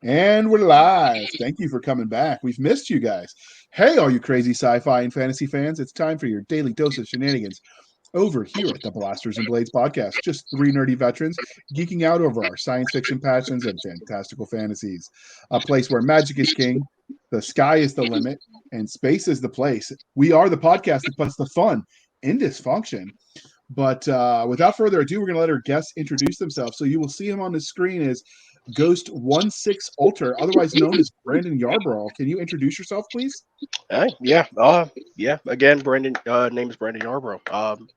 And we're live. Thank you for coming back. We've missed you guys. Hey, all you crazy sci-fi and fantasy fans, it's time for your daily dose of shenanigans over here at the Blasters and Blades podcast. Just three nerdy veterans geeking out over our science fiction passions and fantastical fantasies. A place where magic is king, the sky is the limit, and space is the place. We are the podcast that puts the fun in dysfunction. But without further ado, we're going to let our guests introduce themselves. So you will see him on the screen as Ghost 16 Alter, otherwise known as Brandon Yarborough. Can you introduce yourself, please? Yeah. Again, Brandon. Name is Brandon Yarbrough.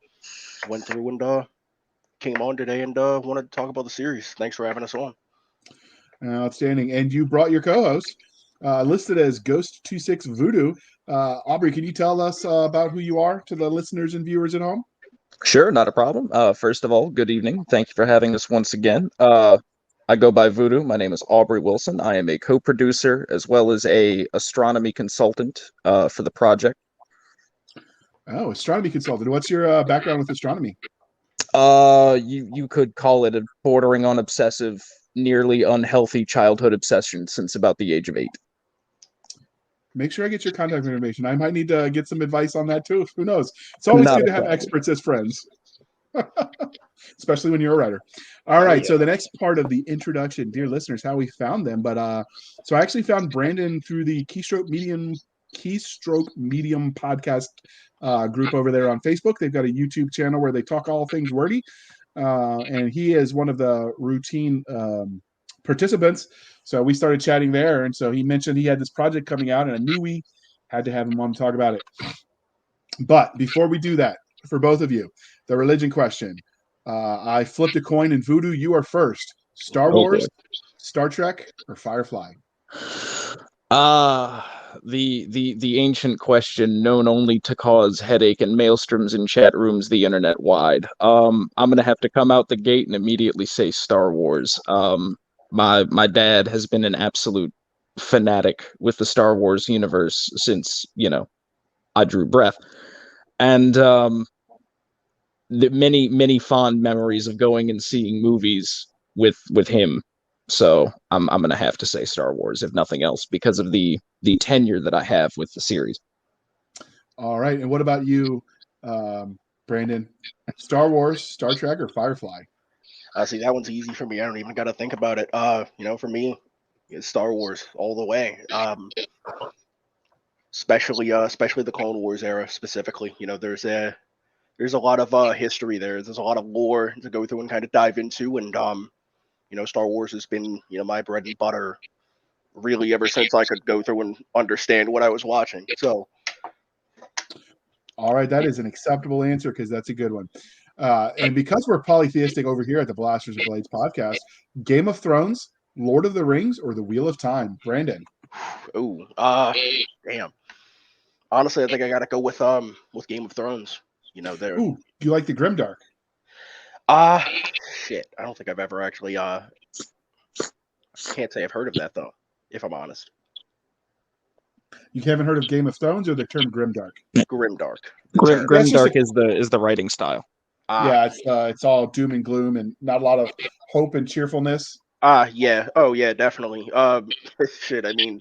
Went through and came on today and wanted to talk about the series. Thanks for having us on. Outstanding. And you brought your co-host, listed as Ghost 26 Voodoo. Aubrey, can you tell us about who you are to the listeners and viewers at home? Sure, not a problem. First of all, good evening. Thank you for having us once again. I go by Voodoo. My name is Aubrey Wilson. I am a co-producer as well as a astronomy consultant for the project. Oh, astronomy consultant. What's your background with astronomy? You could call it a bordering on obsessive, nearly unhealthy childhood obsession since about the age of 8. Make sure I get your contact information. I might need to get some advice on that too. Who knows? It's always Not good a to have problem. experts as friends. Especially when you're a writer. All right, so the next part of the introduction, dear listeners, how we found them. But so I actually found Brandon through the Keystroke Medium podcast group over there on Facebook. They've got a YouTube channel where they talk all things wordy, and he is one of the routine participants. So we started chatting there, and so he mentioned he had this project coming out, and I knew we had to have him on to talk about it. But before we do that, for both of you, the religion question. I flipped a coin in Voodoo. You are first. Star Wars, Star Trek, or Firefly? The ancient question known only to cause headache and maelstroms in chat rooms the internet wide. I'm gonna have to come out the gate and immediately say Star Wars. My dad has been an absolute fanatic with the Star Wars universe since, I drew breath. And the many fond memories of going and seeing movies with him. So I'm gonna have to say Star Wars, if nothing else, because of the tenure that I have with the series. All right, and what about you, Brandon? Star Wars, Star Trek, or Firefly? See, that one's easy for me. I don't even got to think about it. For me, it's Star Wars all the way. Especially the Clone Wars era specifically. There's a lot of history there. There's a lot of lore to go through and kind of dive into, and Star Wars has been my bread and butter really ever since I could go through and understand what I was watching. So, all right, that is an acceptable answer because that's a good one. And because we're polytheistic over here at the Blasters and Blades podcast, Game of Thrones, Lord of the Rings, or The Wheel of Time? Brandon. Damn. Honestly, I think I gotta go with Game of Thrones. There. Ooh, you like the Grimdark? Shit. I don't think I've ever actually can't say I've heard of that though, if I'm honest. You haven't heard of Game of Thrones or the term Grimdark? Grimdark. Grimdark is the writing style. Yeah, it's all doom and gloom and not a lot of hope and cheerfulness. Yeah. Oh, yeah, definitely. Shit. I mean,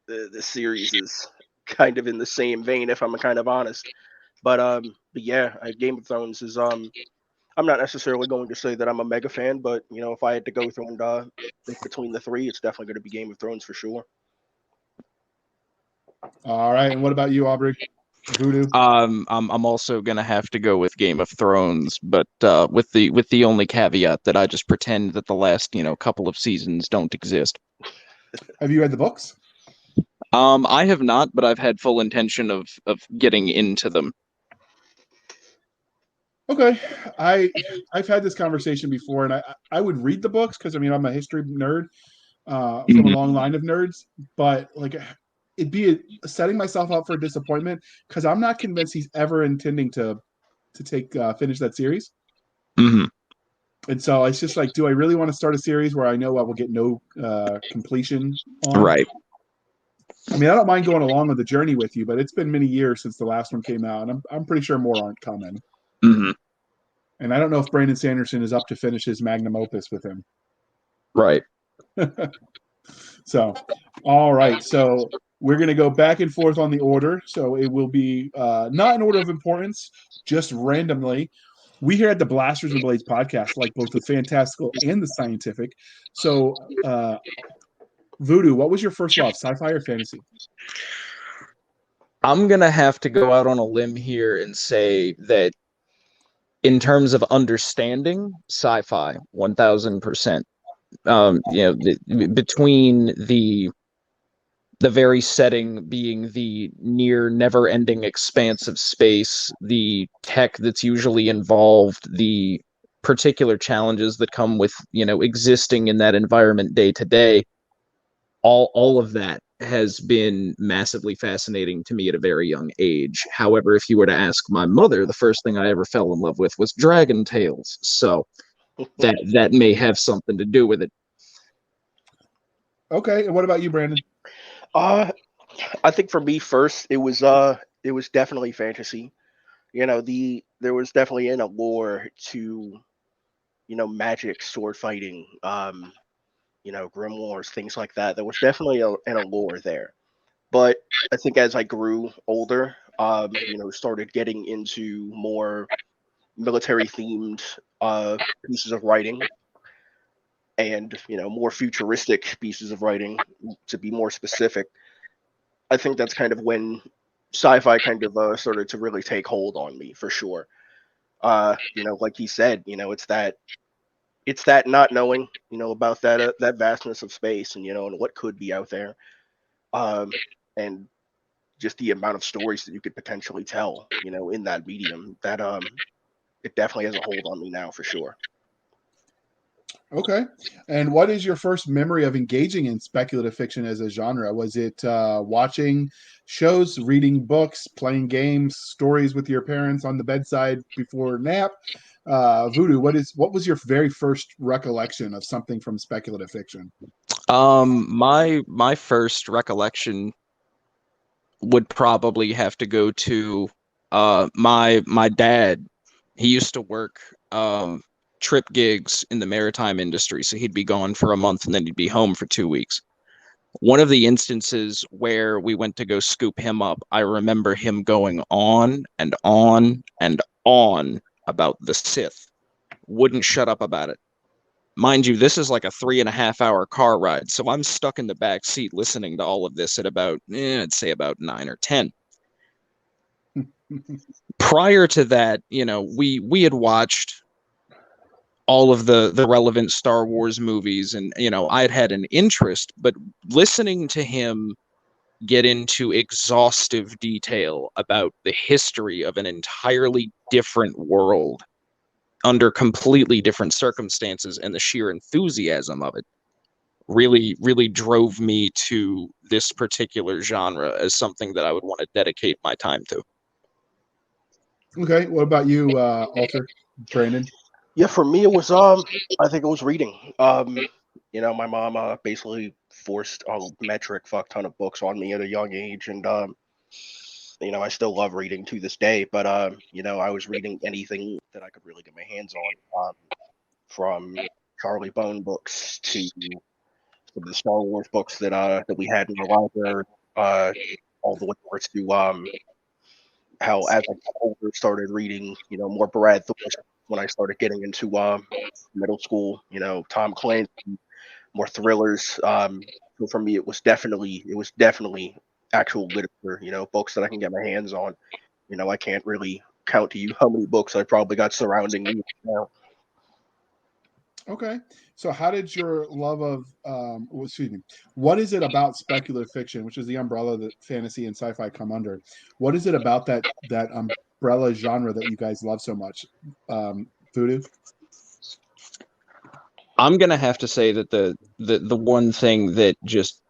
the series is kind of in the same vein, if I'm kind of honest. But yeah, Game of Thrones is I'm not necessarily going to say that I'm a mega fan, but if I had to go through and pick between the three, it's definitely going to be Game of Thrones for sure. All right, and what about you, Aubrey? Voodoo. I'm also gonna have to go with Game of Thrones, but with the only caveat that I just pretend that the last couple of seasons don't exist. Have you read the books? I have not, but I've had full intention of getting into them. Okay, I've had this conversation before, and I would read the books because I'm a history nerd from a long line of nerds, but like it'd be setting myself up for disappointment because I'm not convinced he's ever intending to finish that series. Mm-hmm. And so it's just like, do I really want to start a series where I know I will get no completion on? Right. I mean, I don't mind going along on the journey with you, but it's been many years since the last one came out, and I'm pretty sure more aren't coming. Mm-hmm. And I don't know if Brandon Sanderson is up to finish his magnum opus with him. Right. So, all right. So we're going to go back and forth on the order. So it will be not in order of importance, just randomly. We here at the Blasters and Blades podcast like both the fantastical and the scientific. So, Voodoo, what was your first love, sci-fi or fantasy? I'm gonna have to go out on a limb here and say that in terms of understanding, sci-fi, 1000%. Between the very setting being the near never-ending expanse of space, the tech that's usually involved, the particular challenges that come with, existing in that environment day to day, all of that has been massively fascinating to me at a very young age. However, if you were to ask my mother, the first thing I ever fell in love with was Dragon Tales. So that may have something to do with it. Okay, and what about you, Brandon? I think for me first, it was definitely fantasy. There was definitely an allure to, magic, sword fighting, grimoires, things like that. There was definitely an allure there. But I think as I grew older, started getting into more military themed pieces of writing, and more futuristic pieces of writing, to be more specific. I think that's kind of when sci-fi kind of started to really take hold on me, for sure. Like he said, it's that not knowing, about that vastness of space, and what could be out there, and just the amount of stories that you could potentially tell, in that medium. That it definitely has a hold on me now, for sure. Okay. And what is your first memory of engaging in speculative fiction as a genre? Was it watching shows, reading books, playing games, stories with your parents on the bedside before nap? Voodoo, what was your very first recollection of something from speculative fiction? My first recollection would probably have to go to my dad. He used to work trip gigs in the maritime industry, so he'd be gone for a month and then he'd be home for 2 weeks. One of the instances where we went to go scoop him up, I remember him going on and on and on about the Sith. Wouldn't shut up about it. Mind you, this is like a 3.5 hour car ride, so I'm stuck in the back seat listening to all of this at about, I'd say about 9 or 10. Prior to that, we had watched all of the relevant Star Wars movies, and I'd had an interest, but listening to him get into exhaustive detail about the history of an entirely different world under completely different circumstances and the sheer enthusiasm of it really, really drove me to this particular genre as something that I would want to dedicate my time to. Okay. What about you, Alter, Brandon? Yeah, for me it was I think it was reading. My mom basically forced a metric fuck ton of books on me at a young age, and I still love reading to this day. But I was reading anything that I could really get my hands on, from Charlie Bone books to some of the Star Wars books that we had in the library, all the way over to how, as I got older, started reading more Brad Thorpe when I started getting into middle school. Tom Clancy, more thrillers. So for me, it was definitely actual literature. Books that I can get my hands on. I can't really count to you how many books I probably got surrounding me now. Okay. So how did your love of what is it about speculative fiction, which is the umbrella that fantasy and sci-fi come under? What is it about that umbrella genre that you guys love so much? Voodoo? I'm gonna have to say that the one thing that just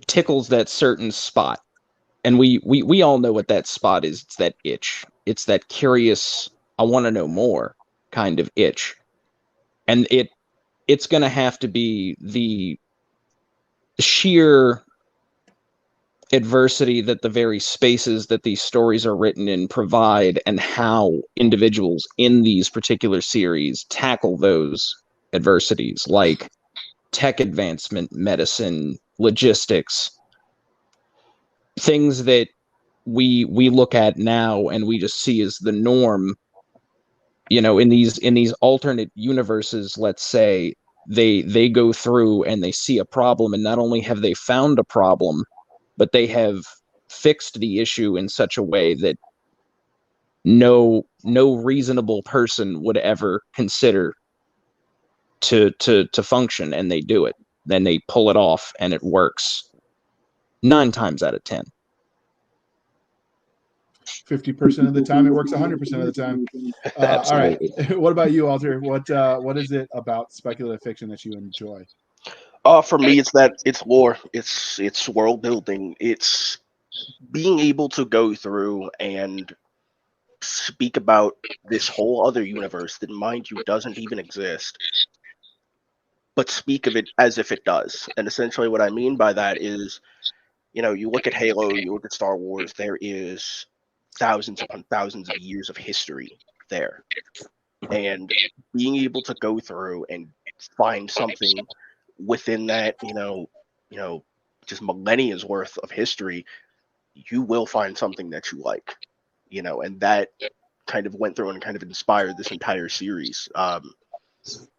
tickles that certain spot, and we all know what that spot is. It's that itch. It's that curious, I want to know more kind of itch. And it's going to have to be the sheer adversity that the very spaces that these stories are written in provide, and how individuals in these particular series tackle those adversities. Like, tech advancement, medicine, logistics, things that we look at now and we just see as the norm. In these alternate universes, let's say, they go through and they see a problem, and not only have they found a problem, but they have fixed the issue in such a way that no reasonable person would ever consider to function, and they do it. Then they pull it off, and it works 9 times out of 10. 50% of the time, it works 100% of the time. All right. What about you, Alter? What is it about speculative fiction that you enjoy? For me, it's lore, it's world building, it's being able to go through and speak about this whole other universe that, mind you, doesn't even exist, but speak of it as if it does. And essentially what I mean by that is, you look at Halo, you look at Star Wars, there is thousands upon thousands of years of history there. And being able to go through and find something within that, just millennia's worth of history, you will find something that you like, and that kind of went through and kind of inspired this entire series.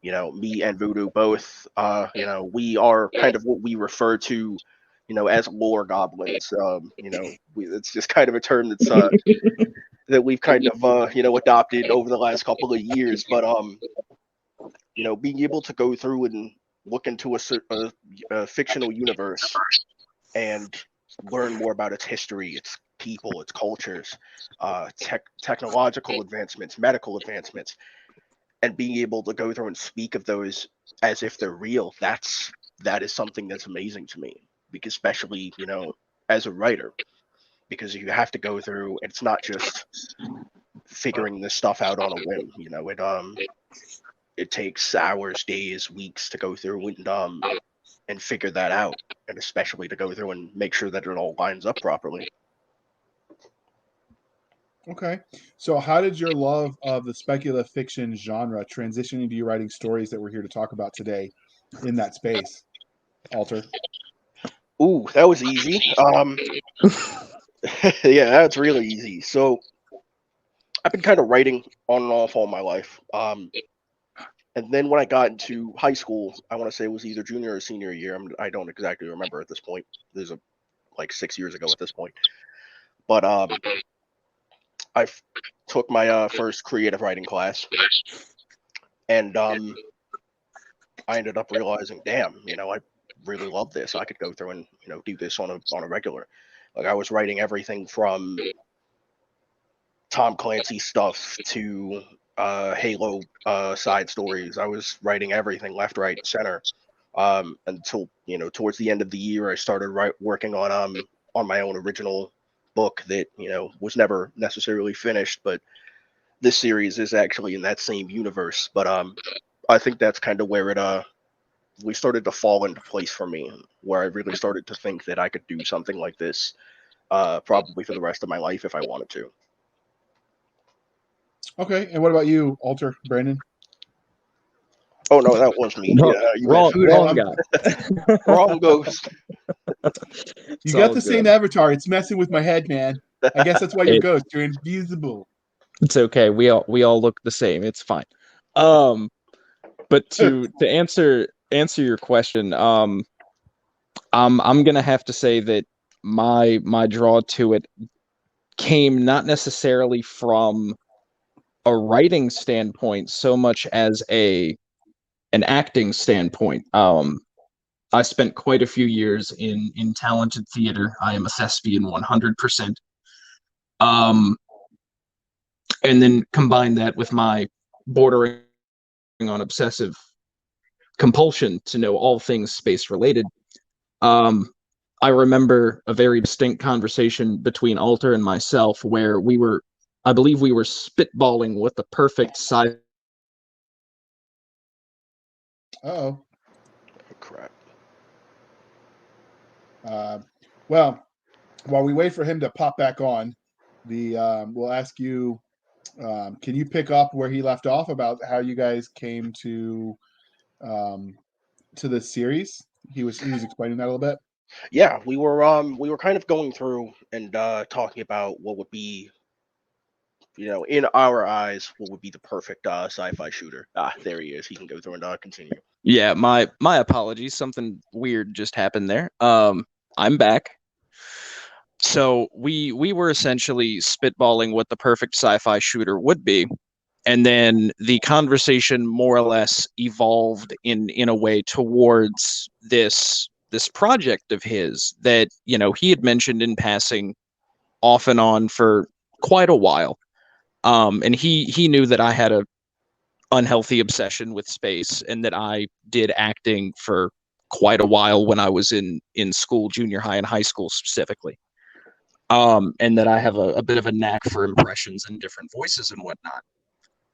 Me and Voodoo both, we are kind of what we refer to, as lore goblins. It's just kind of a term that's that we've kind of adopted over the last couple of years. But being able to go through and look into a fictional universe and learn more about its history, its people, its cultures, technological advancements, medical advancements, and being able to go through and speak of those as if they're real, that is something that's amazing to me. Because especially, as a writer, because you have to go through, it's not just figuring this stuff out on a whim. It takes hours, days, weeks to go through and figure that out, and especially to go through and make sure that it all lines up properly. Okay. So how did your love of the speculative fiction genre transition into you writing stories that we're here to talk about today in that space, Alter? Ooh, that was easy. Yeah, that's really easy. So I've been kind of writing on and off all my life. And then when I got into high school, I want to say it was either junior or senior year. I don't exactly remember at this point. There's like 6 years ago at this point. But I took my first creative writing class, and I ended up realizing, damn, I really love this. I could go through and do this on a regular. Like, I was writing everything from Tom Clancy stuff to Halo side stories. I was writing everything left, right, and center. Until towards the end of the year, I started working on my own original book that was never necessarily finished, but this series is actually in that same universe. But I think that's kind of where it we started to fall into place for me, where I really started to think that I could do something like this probably for the rest of my life if I wanted to. Okay. And what about you, Alter, Brandon? Oh no, that was me. No, Yeah, you wrong guy. wrong ghost. You got the same avatar. It's messing with my head, man. I guess that's why you're ghost. You're invisible. It's okay. We all look the same. It's fine. But to answer your question, I'm gonna have to say that my draw to it came not necessarily from a writing standpoint so much as an acting standpoint. I spent quite a few years in talented theater. I am a thespian 100%. And then combine that with my bordering on obsessive compulsion to know all things space related. I remember a very distinct conversation between Alter and myself where I believe we were spitballing what the perfect sci. Oh crap. Well, while we wait for him to pop back on, we'll ask you. Can you pick up where he left off about how you guys came to to the series? He was explaining that a little bit. Yeah, we were kind of going through and talking about what would be, in our eyes, what would be the perfect sci-fi shooter. Ah, there he is. He can go through and continue. Yeah, my apologies. Something weird just happened there. I'm back. So we were essentially spitballing what the perfect sci-fi shooter would be, and then the conversation more or less evolved in a way towards this project of his that he had mentioned in passing off and on for quite a while. And he knew that I had a unhealthy obsession with space and that I did acting for quite a while when I was in school, junior high and high school specifically. And that I have a bit of a knack for impressions and different voices and whatnot.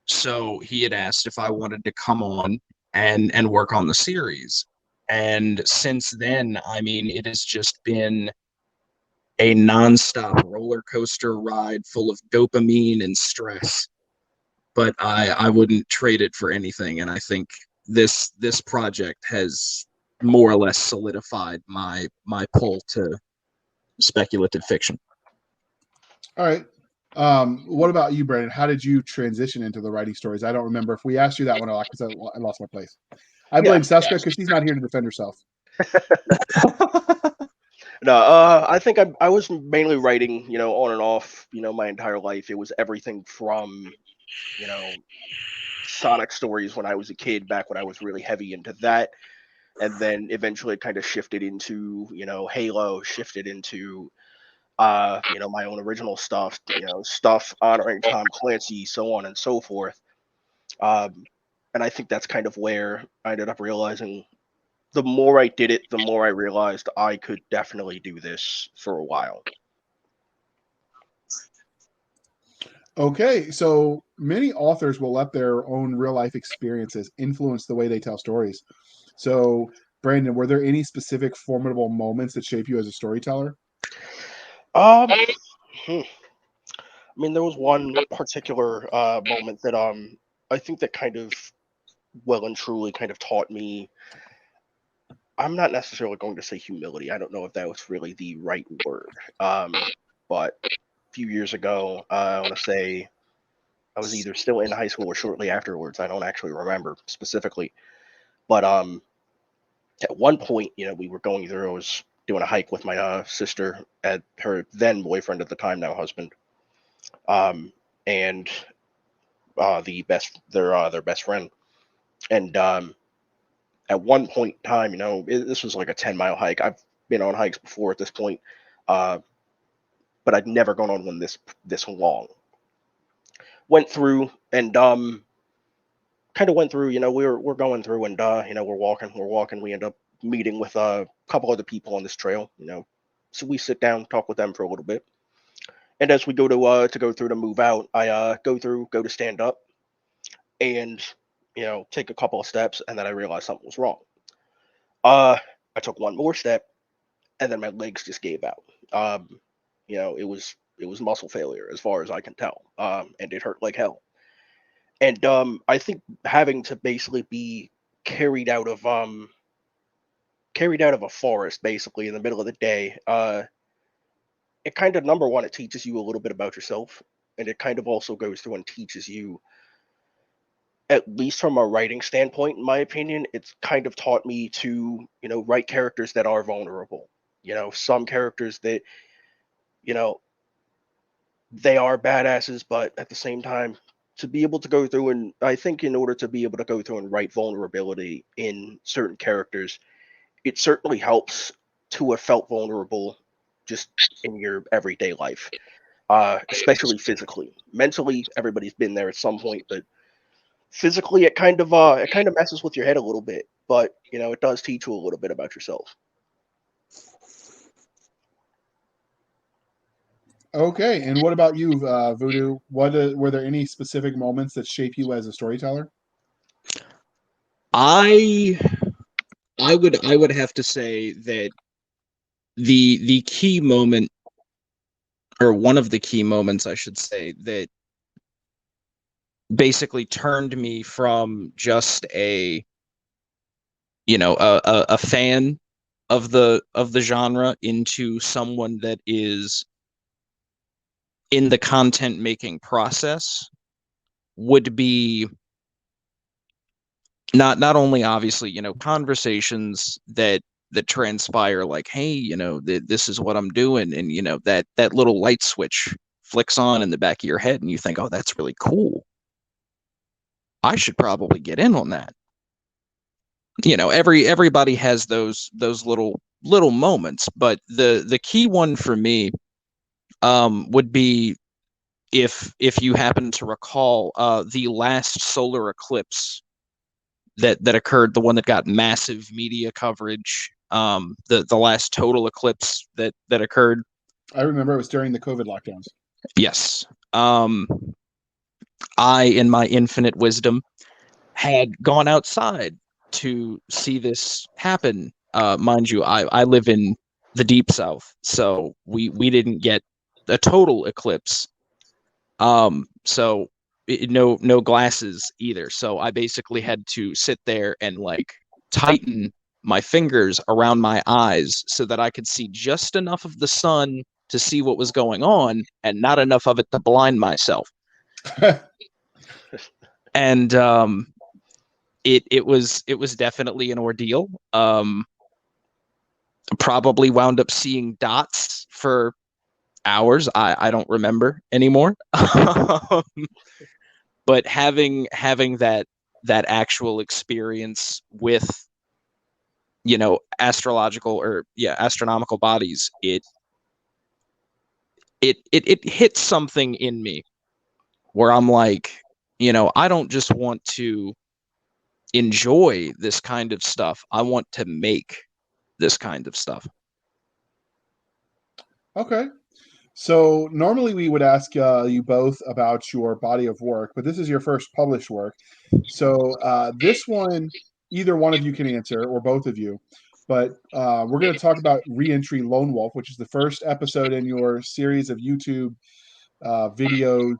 So he had asked if I wanted to come on and work on the series. And since then, I mean, it has just been a nonstop roller coaster ride full of dopamine and stress. But I wouldn't trade it for anything. And I think this project has more or less solidified my pull to speculative fiction. All right. What about you, Brandon? How did you transition into the writing stories? I don't remember if we asked you that one or not because I lost my place. I blame Cisca because she's not here to defend herself. No, I think I was mainly writing, on and off, my entire life. It was everything from, Sonic stories when I was a kid, back when I was really heavy into that. And then eventually it kind of shifted into, Halo, shifted into, my own original stuff, stuff honoring Tom Clancy, so on and so forth. And I think that's kind of where I ended up realizing the more I did it, the more I realized I could definitely do this for a while. Okay, so many authors will let their own real life experiences influence the way they tell stories. So, Brandon, were there any specific formidable moments that shape you as a storyteller? Um, hmm. I mean, there was one particular moment that I think that kind of well and truly kind of taught me. I'm not necessarily going to say humility. I don't know if that was really the right word. But a few years ago, I want to say I was either still in high school or shortly afterwards. I don't actually remember specifically, but at one point, we were going through. I was doing a hike with my sister and her then boyfriend at the time, now husband, and their best friend. And at one point in time, this was like a 10-mile hike. I've been on hikes before at this point, uh, but I'd never gone on one this long. Went through and kind of went through. We're going through and we're walking. We end up meeting with a couple other people on this trail. So we sit down, talk with them for a little bit. And as we go to go through to move out, I go to stand up and take a couple of steps, and then I realized something was wrong. I took one more step, and then my legs just gave out. It was muscle failure as far as I can tell, and it hurt like hell. And I think having to basically be carried out of a forest basically in the middle of the day, it kind of, number one, it teaches you a little bit about yourself, and it kind of also goes through and teaches you, at least from a writing standpoint, in my opinion, it's kind of taught me to, write characters that are vulnerable. Some characters that, you know, they are badasses, but at the same time, to be able to go through, and I think in order to be able to go through and write vulnerability in certain characters, it certainly helps to have felt vulnerable just in your everyday life, especially physically. Mentally, everybody's been there at some point, but physically, it kind of messes with your head a little bit. But it does teach you a little bit about yourself. Okay, and what about you, Voodoo? Were there any specific moments that shape you as a storyteller? I I would have to say that the key moment, or one of the key moments I should say, that basically turned me from just a fan of the genre into someone that is in the content making process would be not only obviously conversations that transpire like, hey, this is what I'm doing, and that little light switch flicks on in the back of your head and you think, oh, that's really cool, I should probably get in on that. Everybody has those little moments, but the key one for me would be, if you happen to recall, the last solar eclipse that occurred, the one that got massive media coverage, the last total eclipse that occurred. I remember it was during the COVID lockdowns. Yes. I, in my infinite wisdom, had gone outside to see this happen. Mind you, I live in the deep south, so we didn't get a total eclipse. So no glasses either. So I basically had to sit there and like tighten my fingers around my eyes so that I could see just enough of the sun to see what was going on and not enough of it to blind myself. And it was definitely an ordeal. Probably wound up seeing dots for hours. I don't remember anymore. But having that actual experience with astronomical bodies, it hits something in me where I'm like, I don't just want to enjoy this kind of stuff, I want to make this kind of stuff. Okay. So normally we would ask you both about your body of work, but this is your first published work. So this one, either one of you can answer, or both of you. But we're going to talk about Reentry Lone Wolf, which is the first episode in your series of YouTube videos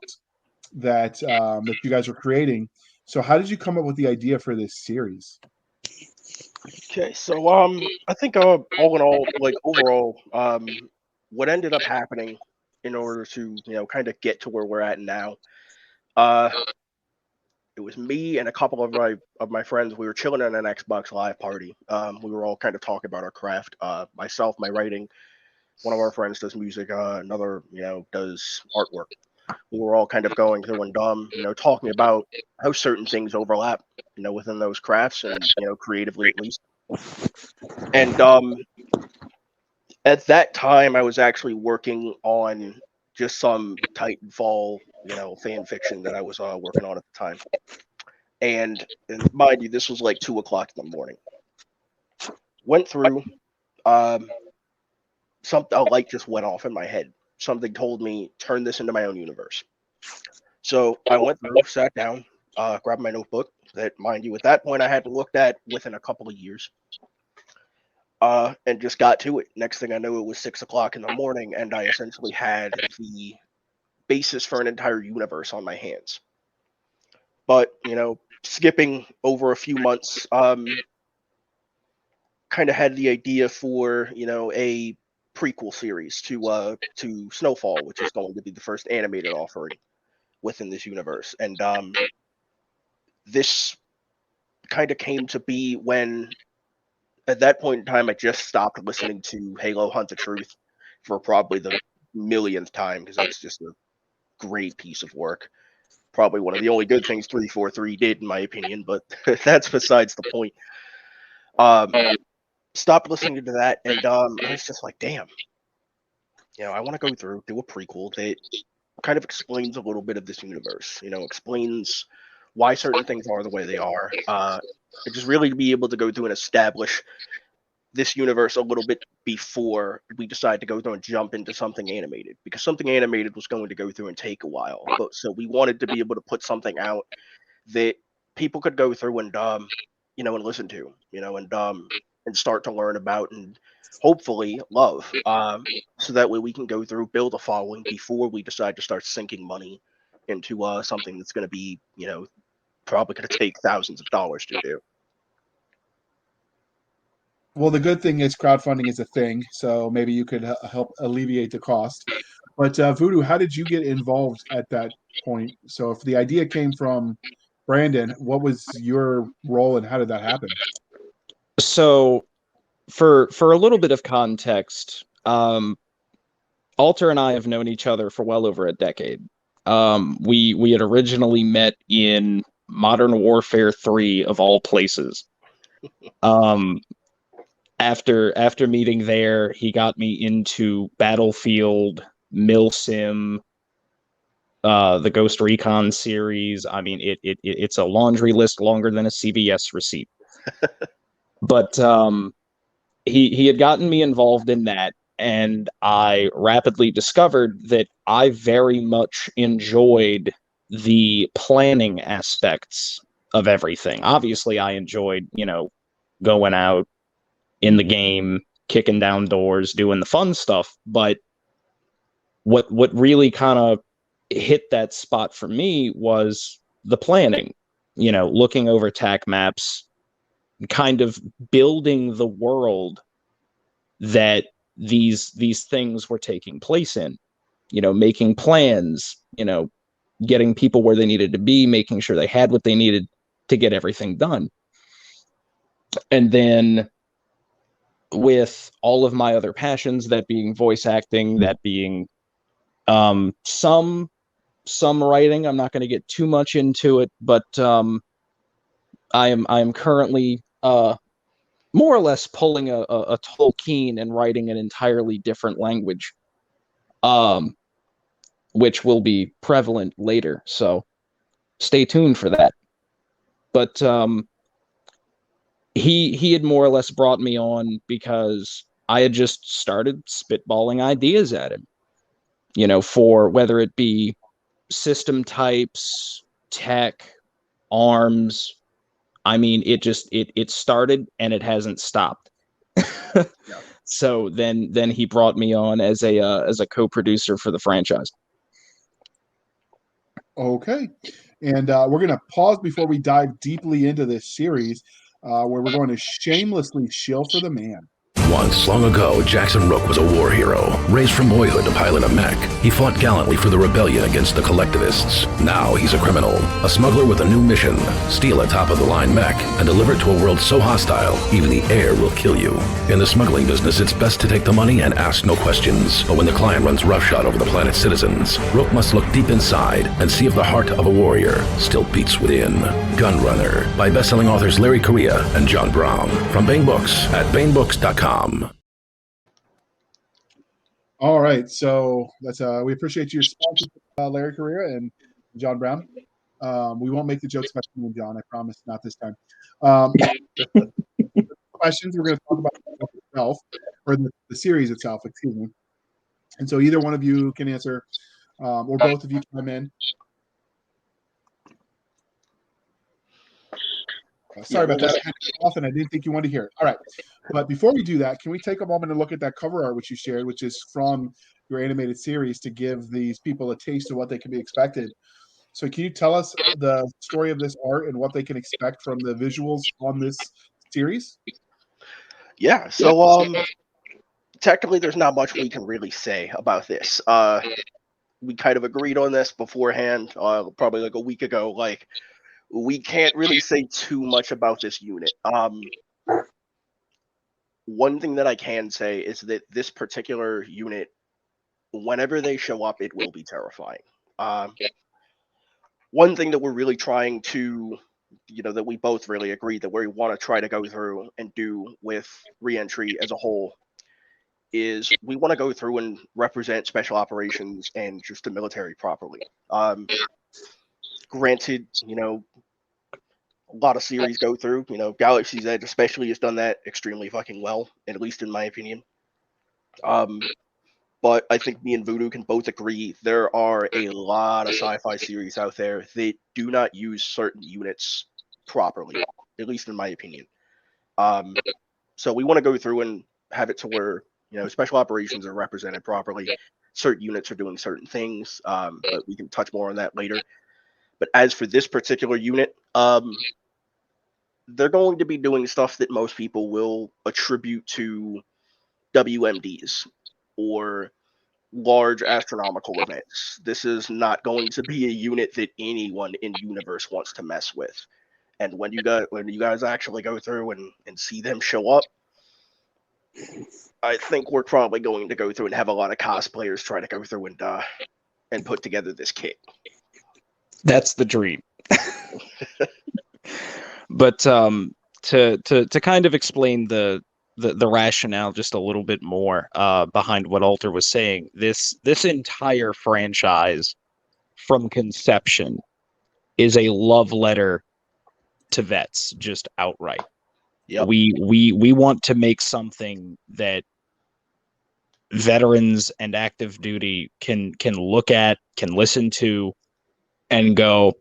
that you guys are creating. So how did you come up with the idea for this series? Okay, so I think all in all, like overall, what ended up happening in order to kind of get to where we're at now, uh, it was me and a couple of my friends. We were chilling at an Xbox Live party. We were all kind of talking about our craft. Myself, my writing. One of our friends does music. Another, does artwork. We were all kind of going through and talking about how certain things overlap, within those crafts and creatively at least. And at that time, I was actually working on just some Titanfall, fan fiction that I was working on at the time. And mind you, this was like 2 o'clock in the morning. Went through, something, a light just went off in my head. Something told me, turn this into my own universe. So I went through, sat down, grabbed my notebook. That, mind you, at that point I hadn't looked at within a couple of years. And just got to it. Next thing I knew, it was 6 o'clock in the morning, and I essentially had the basis for an entire universe on my hands. But skipping over a few months, kind of had the idea for a prequel series to Snowfall, which is going to be the first animated offering within this universe, and this kind of came to be when, at that point in time, I just stopped listening to Halo Hunt the Truth for probably the millionth time, because that's just a great piece of work. Probably one of the only good things 343 did, in my opinion, but that's besides the point. Stopped listening to that, and I was just like, damn, I want to go through, do a prequel that kind of explains a little bit of this universe, explains why certain things are the way they are, and just really be able to go through and establish this universe a little bit before we decide to go through and jump into something animated, because something animated was going to go through and take a while. But so we wanted to be able to put something out that people could go through and and listen to, and start to learn about and hopefully love. So that way we can go through, build a following before we decide to start sinking money into something that's going to be, probably going to take thousands of dollars to do. Well, the good thing is crowdfunding is a thing, so maybe you could help alleviate the cost. But Voodoo, how did you get involved at that point? So if the idea came from Brandon, what was your role and how did that happen? So for a little bit of context, Alter and I have known each other for well over a decade. We had originally met in Modern Warfare 3 of all places. Um, after meeting there, he got me into Battlefield, Milsim, the Ghost Recon series. I mean, it's a laundry list longer than a CVS receipt. But he had gotten me involved in that, and I rapidly discovered that I very much enjoyed the planning aspects of everything. Obviously, I enjoyed, going out in the game, kicking down doors, doing the fun stuff, but what really kind of hit that spot for me was the planning, looking over TAC maps, kind of building the world that these things were taking place in, making plans, getting people where they needed to be, making sure they had what they needed to get everything done. And then with all of my other passions, that being voice acting, that being some writing, I'm not going to get too much into it, but I am currently more or less pulling a Tolkien and writing an entirely different language, which will be prevalent later. So stay tuned for that. But he had more or less brought me on because I had just started spitballing ideas at him, for whether it be system types, tech, arms. I mean, it started and it hasn't stopped. Yeah. So then he brought me on as a co-producer for the franchise. Okay. And we're going to pause before we dive deeply into this series, where we're going to shamelessly shill for the man. Once, long ago, Jackson Rook was a war hero. Raised from boyhood to pilot a mech, he fought gallantly for the rebellion against the collectivists. Now he's a criminal, a smuggler with a new mission: steal a top-of-the-line mech and deliver it to a world so hostile, even the air will kill you. In the smuggling business, it's best to take the money and ask no questions. But when the client runs roughshod over the planet's citizens, Rook must look deep inside and see if the heart of a warrior still beats within. Gunrunner, by best-selling authors Larry Correia and John Brown. From Baen Books at baenbooks.com. All right, so that's we appreciate your sponsors, Larry Correia and John Brown. We won't make the jokes about you and John, I promise, not this time. Questions we're going to talk about itself, or the series itself, excuse me. And so either one of you can answer, or both of you chime in. Sorry about that. Often I didn't think you wanted to hear it. All right. But before we do that, can we take a moment and look at that cover art which you shared, which is from your animated series, to give these people a taste of what they can be expected? So can you tell us the story of this art and what they can expect from the visuals on this series? Yeah. So technically there's not much we can really say about this. We kind of agreed on this beforehand, probably like a week ago. Like, we can't really say too much about this unit. One thing that I can say is that this particular unit, whenever they show up, it will be terrifying. One thing that we're really trying to, that we both really agree that we want to try to go through and do with Reentry as a whole is we want to go through and represent special operations and just the military properly. Granted, a lot of series go through, Galaxy's Edge especially has done that extremely fucking well, at least in my opinion. But I think me and Voodoo can both agree there are a lot of sci-fi series out there that do not use certain units properly, at least in my opinion. So we want to go through and have it to where, special operations are represented properly. Certain units are doing certain things, but we can touch more on that later. But as for this particular unit, they're going to be doing stuff that most people will attribute to WMDs or large astronomical events. This is not going to be a unit that anyone in universe wants to mess with. And when you guys actually go through and see them show up, I think we're probably going to go through and have a lot of cosplayers try to go through and put together this kit. That's the dream. But to kind of explain the rationale just a little bit more behind what Alter was saying, this entire franchise from conception is a love letter to vets, just outright. Yep. We want to make something that veterans and active duty can look at, can listen to, and go,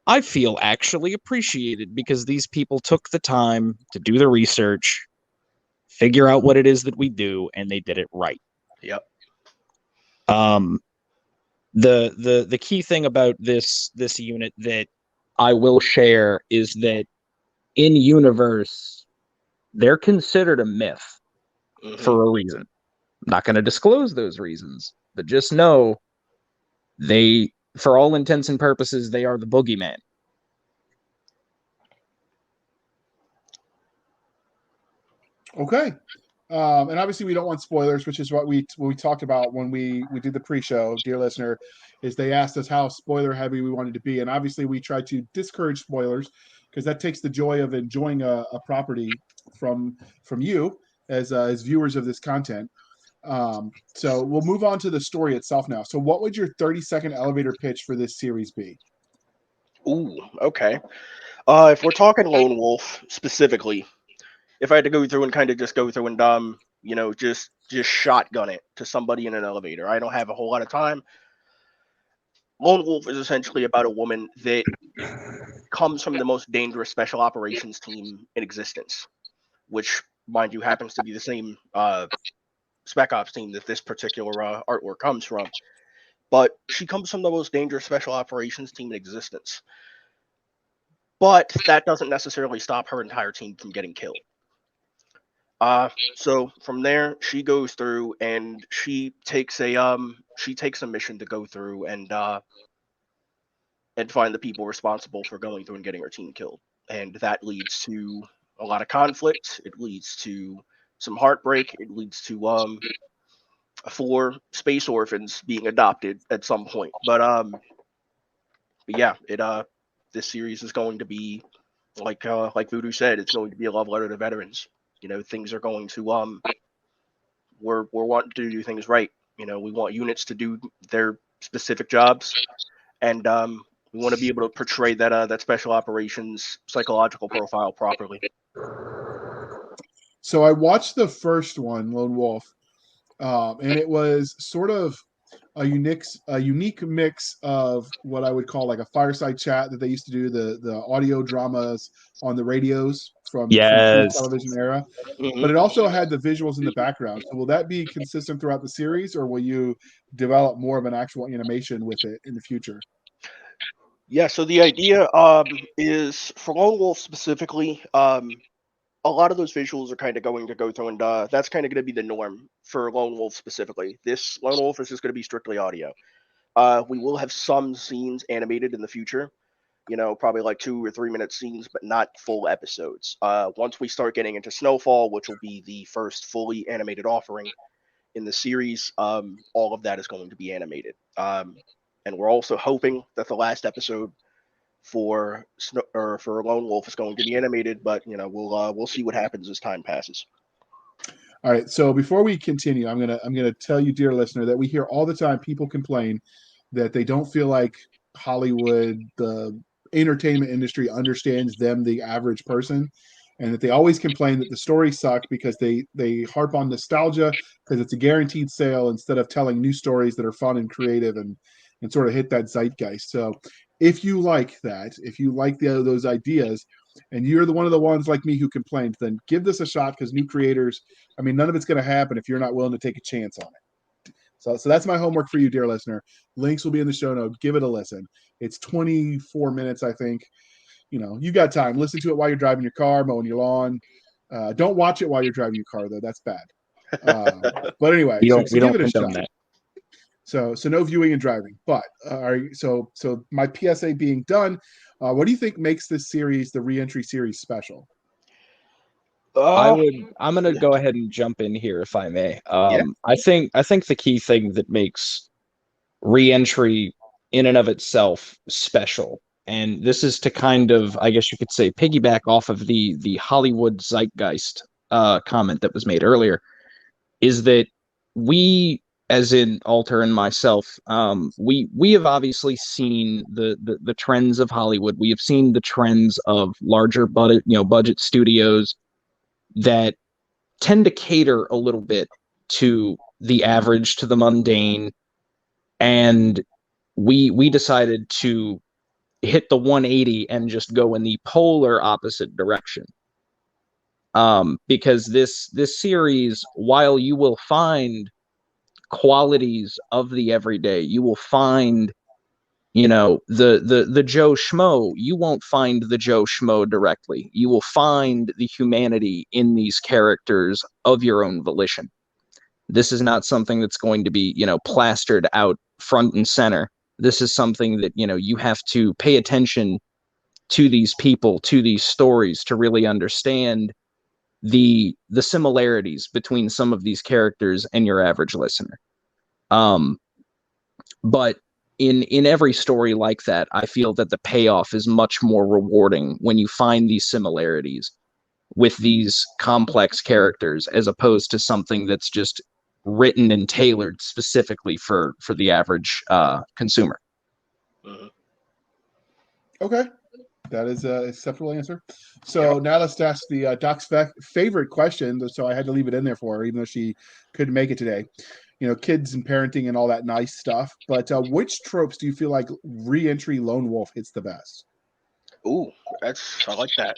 I feel actually appreciated because these people took the time to do the research, figure out what it is that we do, and they did it right. Yep. The key thing about this unit that I will share is that in universe, they're considered a myth for a reason. I'm not going to disclose those reasons, but just know they, for all intents and purposes, they are the boogeyman. Okay. And obviously we don't want spoilers, which is what we talked about when we did the pre-show, dear listener, is they asked us how spoiler heavy we wanted to be. And obviously we tried to discourage spoilers because that takes the joy of enjoying a property from you as viewers of this content. So we'll move on to the story itself now. So what would your 30-second elevator pitch for this series be? Ooh, okay. If we're talking Lone Wolf specifically, if I had to go through and kind of just go through and just shotgun it to somebody in an elevator, I don't have a whole lot of time. Lone Wolf is essentially about a woman that comes from the most dangerous special operations team in existence, which, mind you, happens to be the same spec ops team that this particular artwork comes from. But she comes from the most dangerous special operations team in existence. But that doesn't necessarily stop her entire team from getting killed. So from there, she goes through and she takes a mission to go through and find the people responsible for going through and getting her team killed. And that leads to a lot of conflict. It leads to some heartbreak. It leads to 4 space orphans being adopted at some point. But yeah, this series is going to be like Voodoo said, it's going to be a love letter to veterans. Things are going to we're wanting to do things right. We want units to do their specific jobs, and we want to be able to portray that special operations psychological profile properly. So I watched the first one, Lone Wolf, and it was sort of a unique mix of what I would call like a fireside chat that they used to do, the audio dramas on the radios from pre-television era. Mm-hmm. But it also had the visuals in the background. So will that be consistent throughout the series, or will you develop more of an actual animation with it in the future? Yeah, so the idea is for Lone Wolf specifically, a lot of those visuals are kind of going to go through, and that's kind of going to be the norm for Lone Wolf specifically. This Lone Wolf is just going to be strictly audio. We will have some scenes animated in the future, probably like 2 or 3 minute scenes, but not full episodes. Once we start getting into Snowfall, which will be the first fully animated offering in the series, all of that is going to be animated. And we're also hoping that the last episode for Lone Wolf is going to be animated, but we'll see what happens as time passes. All right. So before we continue, I'm gonna tell you, dear listener, that we hear all the time people complain that they don't feel like Hollywood, the entertainment industry, understands them, the average person, and that they always complain that the stories suck because they harp on nostalgia because it's a guaranteed sale instead of telling new stories that are fun and creative and sort of hit that zeitgeist. So if you like that, if you like those ideas, and you're one of the ones like me who complained, then give this a shot because new creators, I mean, none of it's going to happen if you're not willing to take a chance on it. So that's my homework for you, dear listener. Links will be in the show notes. Give it a listen. It's 24 minutes, I think. you got time. Listen to it while you're driving your car, mowing your lawn. Don't watch it while you're driving your car, though. That's bad. But anyway, so we give don't it a condone shot. that. So no viewing and driving. But so my PSA being done, what do you think makes this series, the Reentry series, special? I'm gonna go ahead and jump in here if I may. I think the key thing that makes Reentry in and of itself special, and this is to kind of, I guess you could say, piggyback off of the Hollywood zeitgeist comment that was made earlier, is that we, as in Alter and myself, we have obviously seen the trends of Hollywood. We have seen the trends of larger budget studios that tend to cater a little bit to the average, to the mundane, and we decided to hit the 180 and just go in the polar opposite direction. Because this series, while you will find qualities of the everyday, you will find the Joe Schmo. You won't find the Joe Schmo directly. You will find the humanity in these characters of your own volition. This is not something that's going to be plastered out front and center. This is something that you have to pay attention to these people, to these stories, to really understand the similarities between some of these characters and your average listener. But in every story like that, I feel that the payoff is much more rewarding when you find these similarities with these complex characters, as opposed to something that's just written and tailored specifically for the average consumer. Okay. That is a acceptable answer. So now let's ask the Doc's favorite question. So I had to leave it in there for her, even though she couldn't make it today. Kids and parenting and all that nice stuff. But which tropes do you feel like Reentry Lone Wolf hits the best? Ooh, I like that.